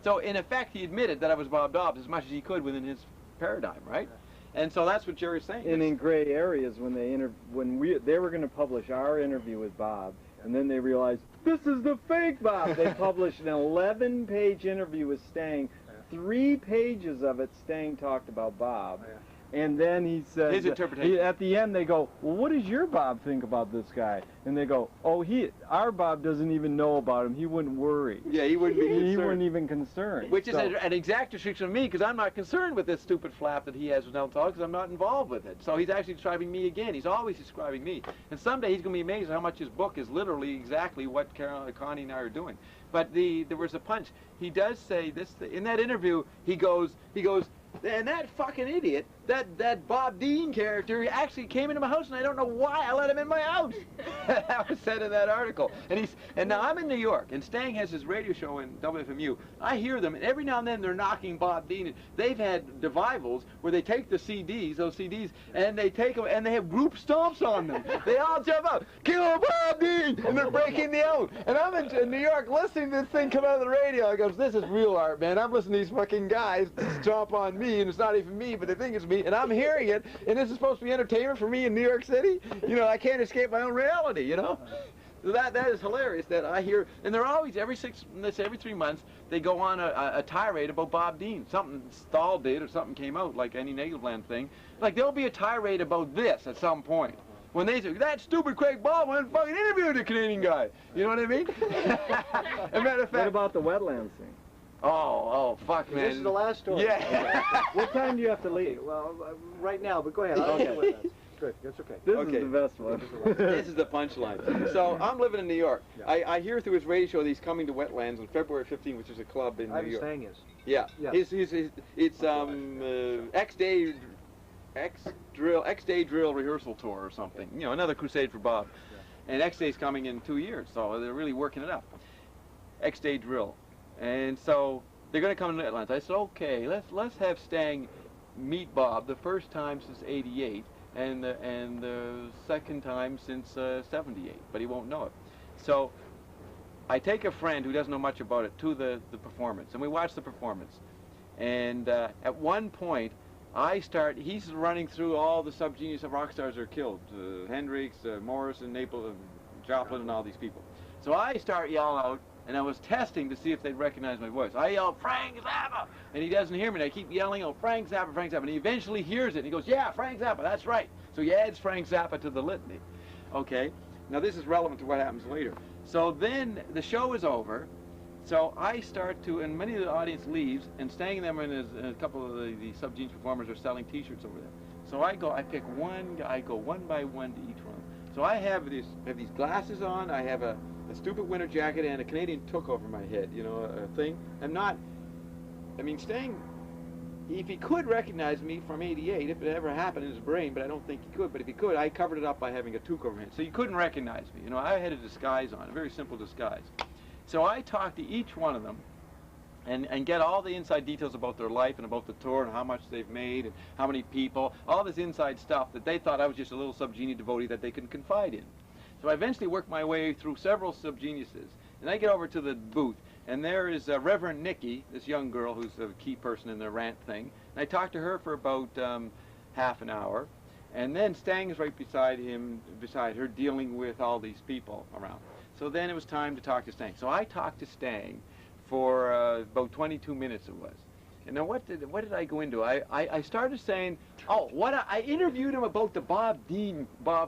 So in effect, he admitted that I was Bob Dobbs as much as he could within his paradigm, right? And so that's what Jerry's saying. And in gray areas, when they were going to publish our interview with Bob, and then they realized this is the fake Bob. They published an 11-page interview with Stang. 3 pages of it, Stang talked about Bob. And then he said, his interpretation. At the end, they go, well, what does your Bob think about this guy? And they go, oh, our Bob doesn't even know about him. He wouldn't worry. Yeah, he wouldn't be concerned. He wouldn't even concerned. Which is an exact description of me, because I'm not concerned with this stupid flap that he has with Nelson, because I'm not involved with it. So he's actually describing me again. He's always describing me. And someday he's going to be amazed at how much his book is literally exactly what Connie and I are doing. But there was a punch. He does say this, in that interview, he goes, and that fucking idiot, that Bob Dean character, he actually came into my house, and I don't know why I let him in my house. That was said in that article. And now I'm in New York, and Stang has his radio show in WFMU. I hear them, and every now and then they're knocking Bob Dean. They've had revivals where they take the CDs, those CDs, and they take them, and they have group stomps on them. They all jump up, kill Bob Dean, and they're breaking the out. And I'm in New York listening to this thing come out of the radio. I goes, this is real art, man. I'm listening to these fucking guys stomp on me, and it's not even me, but they think it's me, and I'm hearing it, and this is supposed to be entertainment for me in New York City? You know, I can't escape my own reality, you know? That is hilarious that I hear, and they're always, every 3 months, they go on a tirade about Bob Dean. Something Stahl did or something came out, like any Nagelbland thing. Like, there'll be a tirade about this at some point. When they say, that stupid Craig Baldwin fucking interviewed a Canadian guy. You know what I mean? As a matter of fact. What about the wetlands thing? Oh, fuck, man. This is the last story. Yeah. What time do you have to leave? Well, right now, but go ahead. I'll get with that. Good, that's okay. This is the best one. This is the punchline. So I'm living in New York. Yeah. I hear through his radio show that he's coming to Wetlands on February 15th, which is a club in New York. Stang is. Yeah. It's X-Day drill rehearsal tour or something. You know, another crusade for Bob. Yeah. And X-Day's coming in 2 years, so they're really working it up. X-Day drill. And so they're going to come to Wetlands. I said, okay, let's have Stang meet Bob the first time since '88. And the second time since '78, but he won't know it. So I take a friend who doesn't know much about it to the performance, and we watch the performance. And at one point, he's running through all the sub-genius rock stars that are killed, Hendrix, Morrison, Naples, Joplin, and all these people. So I start yelling out, and I was testing to see if they'd recognize my voice. I yell, Frank Zappa! And he doesn't hear me, and I keep yelling, oh, Frank Zappa, Frank Zappa. And he eventually hears it, and he goes, yeah, Frank Zappa, that's right. So he adds Frank Zappa to the litany. Okay? Now this is relevant to what happens later. So then the show is over, so I start to, and many of the audience leaves, and Stang them and a couple of the sub-genius performers are selling T-shirts over there. So I pick one guy, I go one by one to each one. So I have these glasses on, I have a stupid winter jacket and a Canadian toque over my head, you know, a thing. Stang, if he could recognize me from '88, if it ever happened in his brain, but I don't think he could, but if he could, I covered it up by having a toque over my head. So you couldn't recognize me. You know, I had a disguise on, a very simple disguise. So I talked to each one of them and get all the inside details about their life and about the tour and how much they've made and how many people, all this inside stuff that they thought I was just a little sub-genius devotee that they could confide in. So I eventually worked my way through several sub-geniuses, and I get over to the booth, and there is Reverend Nikki, this young girl who's a key person in the rant thing, and I talked to her for about half an hour, and then Stang is right beside her, dealing with all these people around. So then it was time to talk to Stang. So I talked to Stang for about 22 minutes it was. And now what did I go into? I started saying, I interviewed him about the Bob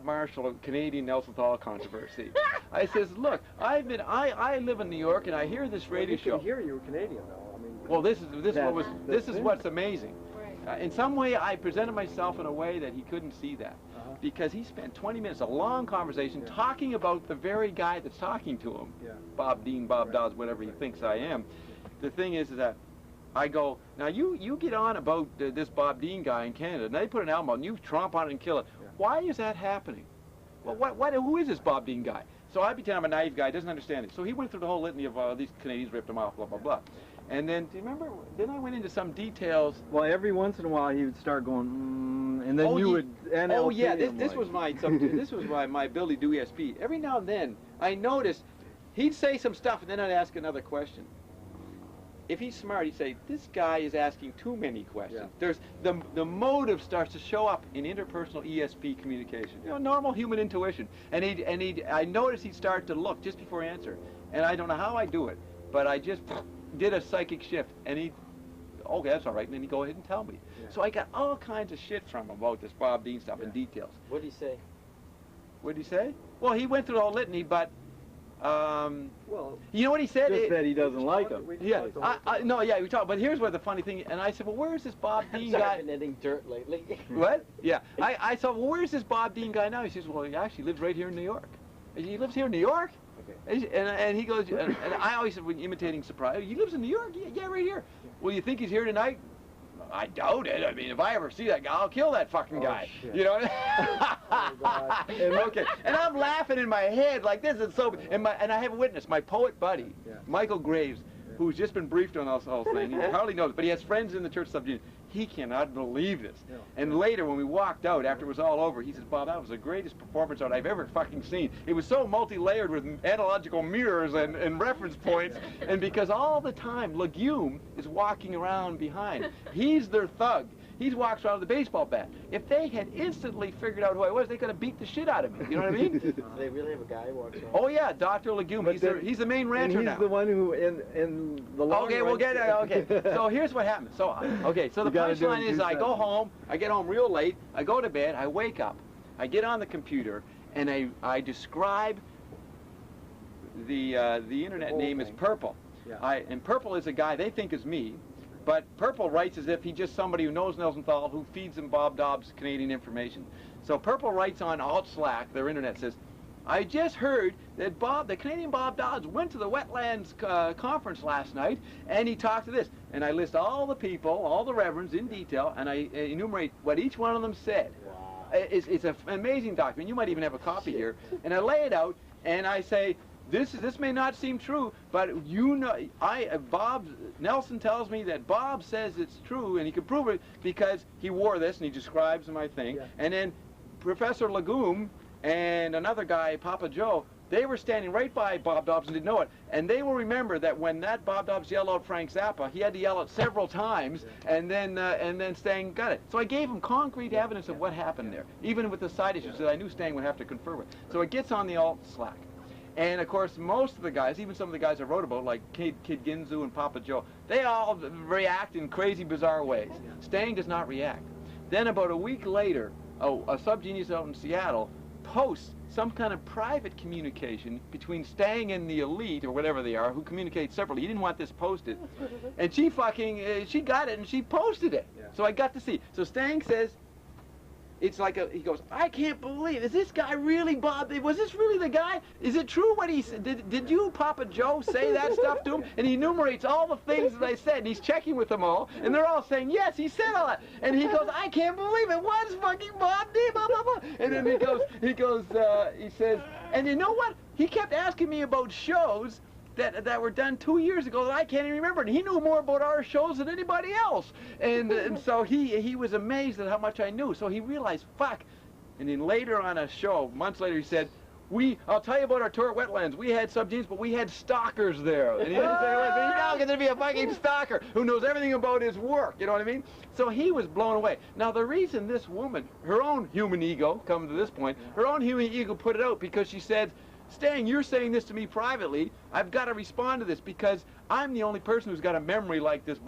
Marshall, Canadian Nelson Thal controversy. I says, look, I live in New York and I hear this radio show. You can hear you were Canadian though. I mean, well, this is what's amazing. Right. in some way I presented myself in a way that he couldn't see that. Because he spent 20 minutes, a long conversation, talking about the very guy that's talking to him. Bob Dean, Bob Dobbs, whatever he thinks I am. The thing is that I go, now you get on about this Bob Dean guy in Canada, and they put an album out, and you tromp on it and kill it. Why is that happening? Well, who is this Bob Dean guy? So I pretend I'm a naive guy, doesn't understand it. So he went through the whole litany of these Canadians ripped him off, blah, blah, blah. And then, do you remember, then I went into some details. Well, every once in a while he would start going, and then you would NLP Oh yeah, this like. was my this was my ability to do ESP. Every now and then, I noticed he'd say some stuff, and then I'd ask another question. If he's smart, he'd say, this guy is asking too many questions. There's the motive starts to show up in interpersonal ESP communication. You know, normal human intuition. And I noticed he'd start to look just before he answered. And I don't know how I do it, but I just did a psychic shift, and he, okay, that's all right, and then he'd go ahead and tell me. So I got all kinds of shit from him about this Bob Dean stuff in details. What did he say? What did he say? Well, he went through the whole litany, but well, you know what he said? Just that he doesn't like him. Yeah, no, yeah, we talked. But here's where the funny thing. And I said, well, where's this Bob Dean guy? I've been hitting dirt lately. What? Yeah. I said, well, where's this Bob Dean guy now? He says, well, he actually lives right here in New York. He lives here in New York. Okay. And he goes, and I always said, when imitating surprise, he lives in New York. Yeah, right here. Well, you think he's here tonight? I doubt it. I mean, if I ever see that guy, I'll kill that fucking guy. Shit. You know? And okay. And I'm laughing in my head like this is so. And I have a witness, my poet buddy, Michael Graves, who's just been briefed on this whole thing. He hardly knows it, but he has friends in the church subject. He cannot believe this. And later, when we walked out, after it was all over, he says, Bob, that was the greatest performance art I've ever fucking seen. It was so multi-layered with analogical mirrors and reference points. And because all the time, Legume is walking around behind. He's their thug. He walks around with a baseball bat. If they had instantly figured out who I was, they could have beat the shit out of me. You know what I mean? Do they really have a guy who walks around? Oh yeah, Dr. Legume. He's the main rancher and now. he's the one who in the long Okay, run, we'll get it. Okay. So here's what happened. So so the punchline is I go home, I get home real late, I go to bed, I wake up, I get on the computer, and I describe the internet name as Purple. And Purple is a guy they think is me. But Purple writes as if he's just somebody who knows Nelsenthal, who feeds him Bob Dobbs Canadian information. So Purple writes on Alt Slack, their internet, says, I just heard that the Canadian Bob Dobbs went to the wetlands conference last night, and he talked to this. And I list all the people, all the reverends in detail, and I enumerate what each one of them said. Wow. It's an amazing document. You might even have a copy here. And I lay it out, and I say, this may not seem true, but you know, Nelson tells me that Bob says it's true, and he can prove it because he wore this, and he describes my thing. And then Professor Legume and another guy, Papa Joe, they were standing right by Bob Dobbs and didn't know it. And they will remember that when that Bob Dobbs yelled out Frank Zappa, he had to yell it several times, and then Stang got it. So I gave him concrete evidence of what happened there, even with the side issues that I knew Stang would have to confirm with. So it gets on the Alt Slack. And of course, most of the guys, even some of the guys I wrote about, like Kid Ginzu and Papa Joe, they all react in crazy, bizarre ways. Stang does not react. Then about a week later, a subgenius out in Seattle posts some kind of private communication between Stang and the elite, or whatever they are, who communicate separately. He didn't want this posted. And she she got it and she posted it. So I got to see. So Stang says, it's like he goes, I can't believe, is this guy really Bob? Was this really the guy? Is it true what he said? Did you, Papa Joe, say that stuff to him? And he enumerates all the things that I said, and he's checking with them all, and they're all saying, yes, he said all that. And he goes, I can't believe it was fucking Bob D, blah, blah, blah. And then he says, and you know what? He kept asking me about shows that were done 2 years ago that I can't even remember. And he knew more about our shows than anybody else. And so he was amazed at how much I knew. So he realized, fuck. And then later on a show, months later, he said, I'll tell you about our tour at Wetlands. We had subgenes, but we had stalkers there. And he didn't say, well, he's now going to be a fucking stalker who knows everything about his work. You know what I mean? So he was blown away. Now, the reason this woman, her own human ego, come to this point, her own human ego put it out because she said, Stang, you're saying this to me privately. I've got to respond to this because I'm the only person who's got a memory like this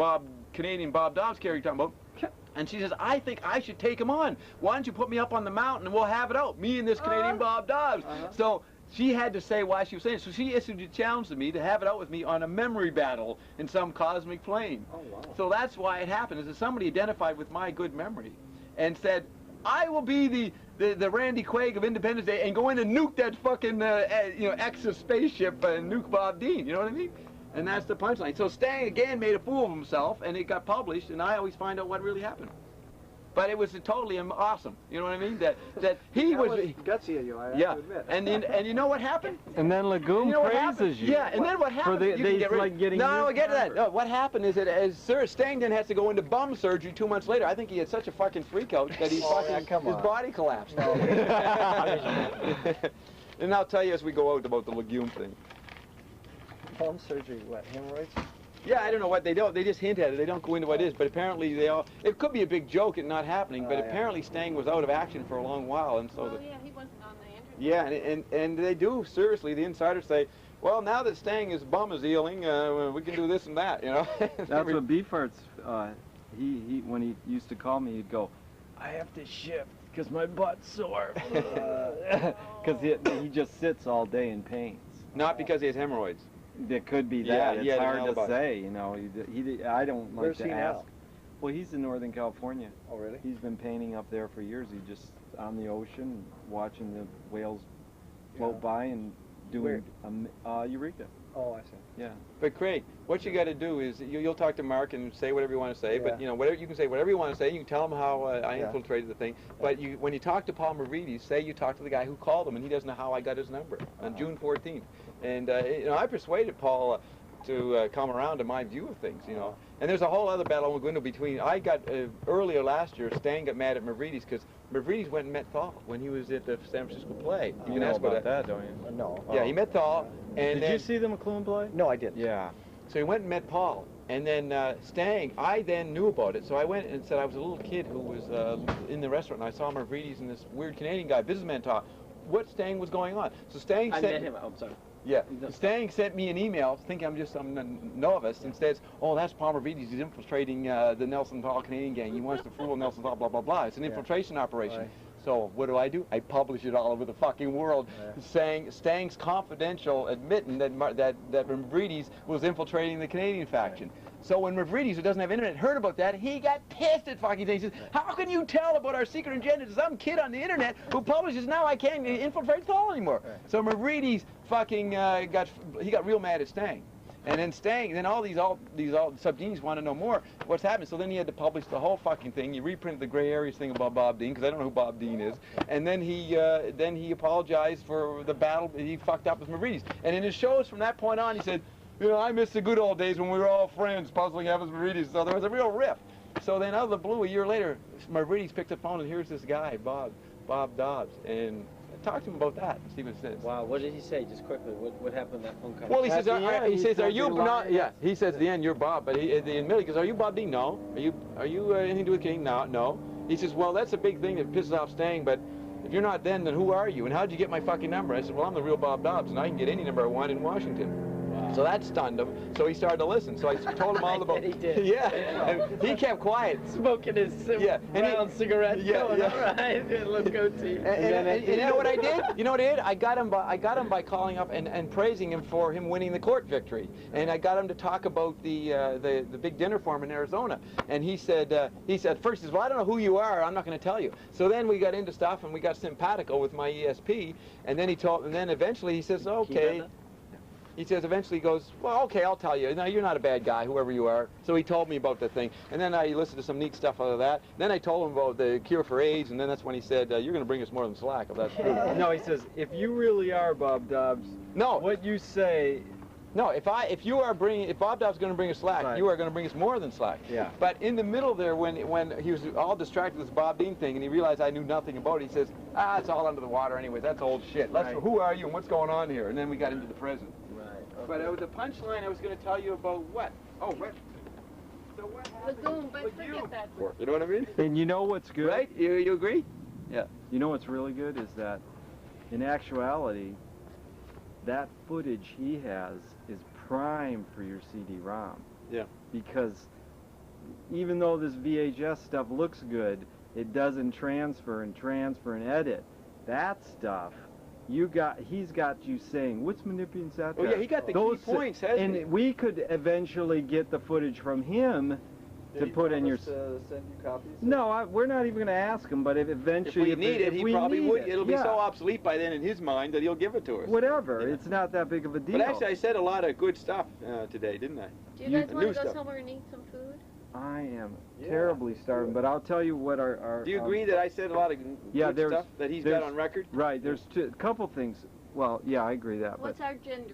Canadian Bob Dobbs character you're talking about. And she says, I think I should take him on. Why don't you put me up on the mountain and we'll have it out, me and this Canadian Bob Dobbs. So She had to say why she was saying it. So she issued a challenge to me to have it out with me on a memory battle in some cosmic plane. Oh, wow. So that's why it happened, is that somebody identified with my good memory and said, I will be the Randy Quaid of Independence Day and go in and nuke that fucking, Exo spaceship and nuke Bob Dean. You know what I mean? And that's the punchline. So Stang, again, made a fool of himself, and it got published, and I always find out what really happened. But it was totally awesome. You know what I mean? That he was gutsy of you, I have yeah. to admit. And you know what happened? And then Lagoon praises you. Yeah, and then what happened? For No, I get to that. No, what happened is that as Sir Stang then has to go into bum surgery 2 months later. I think he had such a fucking freak out that he his body collapsed. And I'll tell you as we go out about the Lagoon thing. Bum surgery, what, hemorrhoids? Yeah, I don't know what they don't. They just hint at it. They don't go into what it is. But apparently they all. It could be a big joke and not happening. But apparently Stang was out of action for a long while, and so. Oh yeah, he wasn't on the internet. Yeah, and they do seriously. The insiders say, well, now that Stang his bum is healing, we can do this and that. You know. That's what Beefart's. He when he used to call me, he'd go, I have to shift because my butt's sore. Because he just sits all day in pains. Not because he has hemorrhoids. It could be Yeah, that. It's hard to say, you know. I don't like Where's to he ask. now? Well, he's in Northern California. Oh, really? He's been painting up there for years. He just on the ocean, watching the whales float by and doing Eureka. Oh, I see. Yeah. But Craig, what you got to do is you'll talk to Mark and say whatever you want to say. Yeah. But whatever you can say, whatever you want to say. You can tell him how I Yeah. infiltrated the thing. But when you talk to Paul Mavrides, say you talk to the guy who called him, and he doesn't know how I got his number on June 14th. And I persuaded Paul to come around to my view of things. And there's a whole other battle we're going to between. I got earlier last year. Stan got mad at Mavrides because Mavrides went and met Thal when he was at the San Francisco play. You can ask about that, don't you? No. Yeah, he met Thal. And Did you see the McLuhan play? No, I didn't. Yeah. So he went and met Paul. And then Stang, I then knew about it. So I went and said I was a little kid who was in the restaurant, and I saw Mavrides and this weird Canadian guy, businessman, talk. What Stang was going on? So Stang I said, met him. I'm sorry. Yeah, Stang sent me an email thinking I'm just some novice and says, oh, that's Paul Mavrides. He's infiltrating the Nelson Hall Canadian gang. He wants to fool Nelson Hall, blah, blah, blah. It's an infiltration operation. Right. So what do? I publish it all over the fucking world, saying Stang's confidential admitting that Mavrides was infiltrating the Canadian faction. So when Mavrides, who doesn't have internet, heard about that, he got pissed at fucking things. He says, how can you tell about our secret agenda to some kid on the internet who publishes now I can't infiltrate Thal anymore? Right. So Mavrides fucking got real mad at Stang. And then Stang, then all these sub-Deans want to know more. What's happening? So then he had to publish the whole fucking thing. He reprinted the gray areas thing about Bob Dean, because I don't know who Bob Dean is. And then he apologized for the battle he fucked up with Mavrides. And in his shows from that point on, he said, I miss the good old days when we were all friends, puzzling Evans Mavrides. So there was a real riff. So then out of the blue, a year later, Mavrides picked up the phone, and here's this guy, Bob Dobbs, and talk to him about that and see what it says. Wow, what did he say? Just quickly, what happened in that phone call? Well, he says, are you not? Yeah, he says at the end, you're Bob, but at the middle, he goes, are you Bob Dean? No. Are you anything to do with King? No. He says, well, that's a big thing that pisses off Stang, but if you're not then who are you? And how'd you get my fucking number? I said, well, I'm the real Bob Dobbs, and I can get any number I want in Washington. So that stunned him. So he started to listen. So I told him all about. He did. Yeah, and he kept quiet. Smoking his brown cigarette. Yeah, going, yeah. All right, little goatee. And you know what I did? You know what I did? I got him by calling up and praising him for him winning the court victory. And I got him to talk about the big dinner for him in Arizona. And he said first he says, well, I don't know who you are. I'm not going to tell you. So then we got into stuff and we got simpatico with my ESP. And then then eventually he says, okay. He says, eventually he goes, well, okay, I'll tell you. No, you're not a bad guy, whoever you are. So he told me about the thing. And then I listened to some neat stuff out of that. Then I told him about the cure for AIDS, and then that's when he said, you're going to bring us more than slack, if that's true. No, he says, if you really are Bob Dobbs, what you say... No, if Bob Dobbs is going to bring us slack, Right. you are going to bring us more than slack. Yeah. But in the middle there, when he was all distracted with this Bob Dean thing, and he realized I knew nothing about it, he says, it's all under the water anyway. That's old shit. Right. Who are you and what's going on here? And then we got into the present. Right. But the punchline I was going to tell you about what? Oh, what? So what happened? Lagoon, but forget that. You know what I mean? And you know what's good? Right? You agree? Yeah. You know what's really good is that, in actuality, that footage he has is prime for your CD-ROM. Yeah. Because even though this VHS stuff looks good, it doesn't transfer and edit. That stuff he's got you saying, what's manipulating satire? Oh yeah, he got the key points, hasn't he? And we could eventually get the footage from him to put in your. To send you copies? No, we're not even going to ask him. But if eventually, if we need it, he probably would. It'll be yeah. so obsolete by then in his mind that he'll give it to us. Whatever. Yeah. It's not that big of a deal. But actually, I said a lot of good stuff today, didn't I? Do you guys want to go somewhere and eat some food? I am terribly starving, but I'll tell you what our do you agree that I said a lot of good stuff that he's got on record? Right. There's a couple things. Well, yeah, I agree that. What's our gender?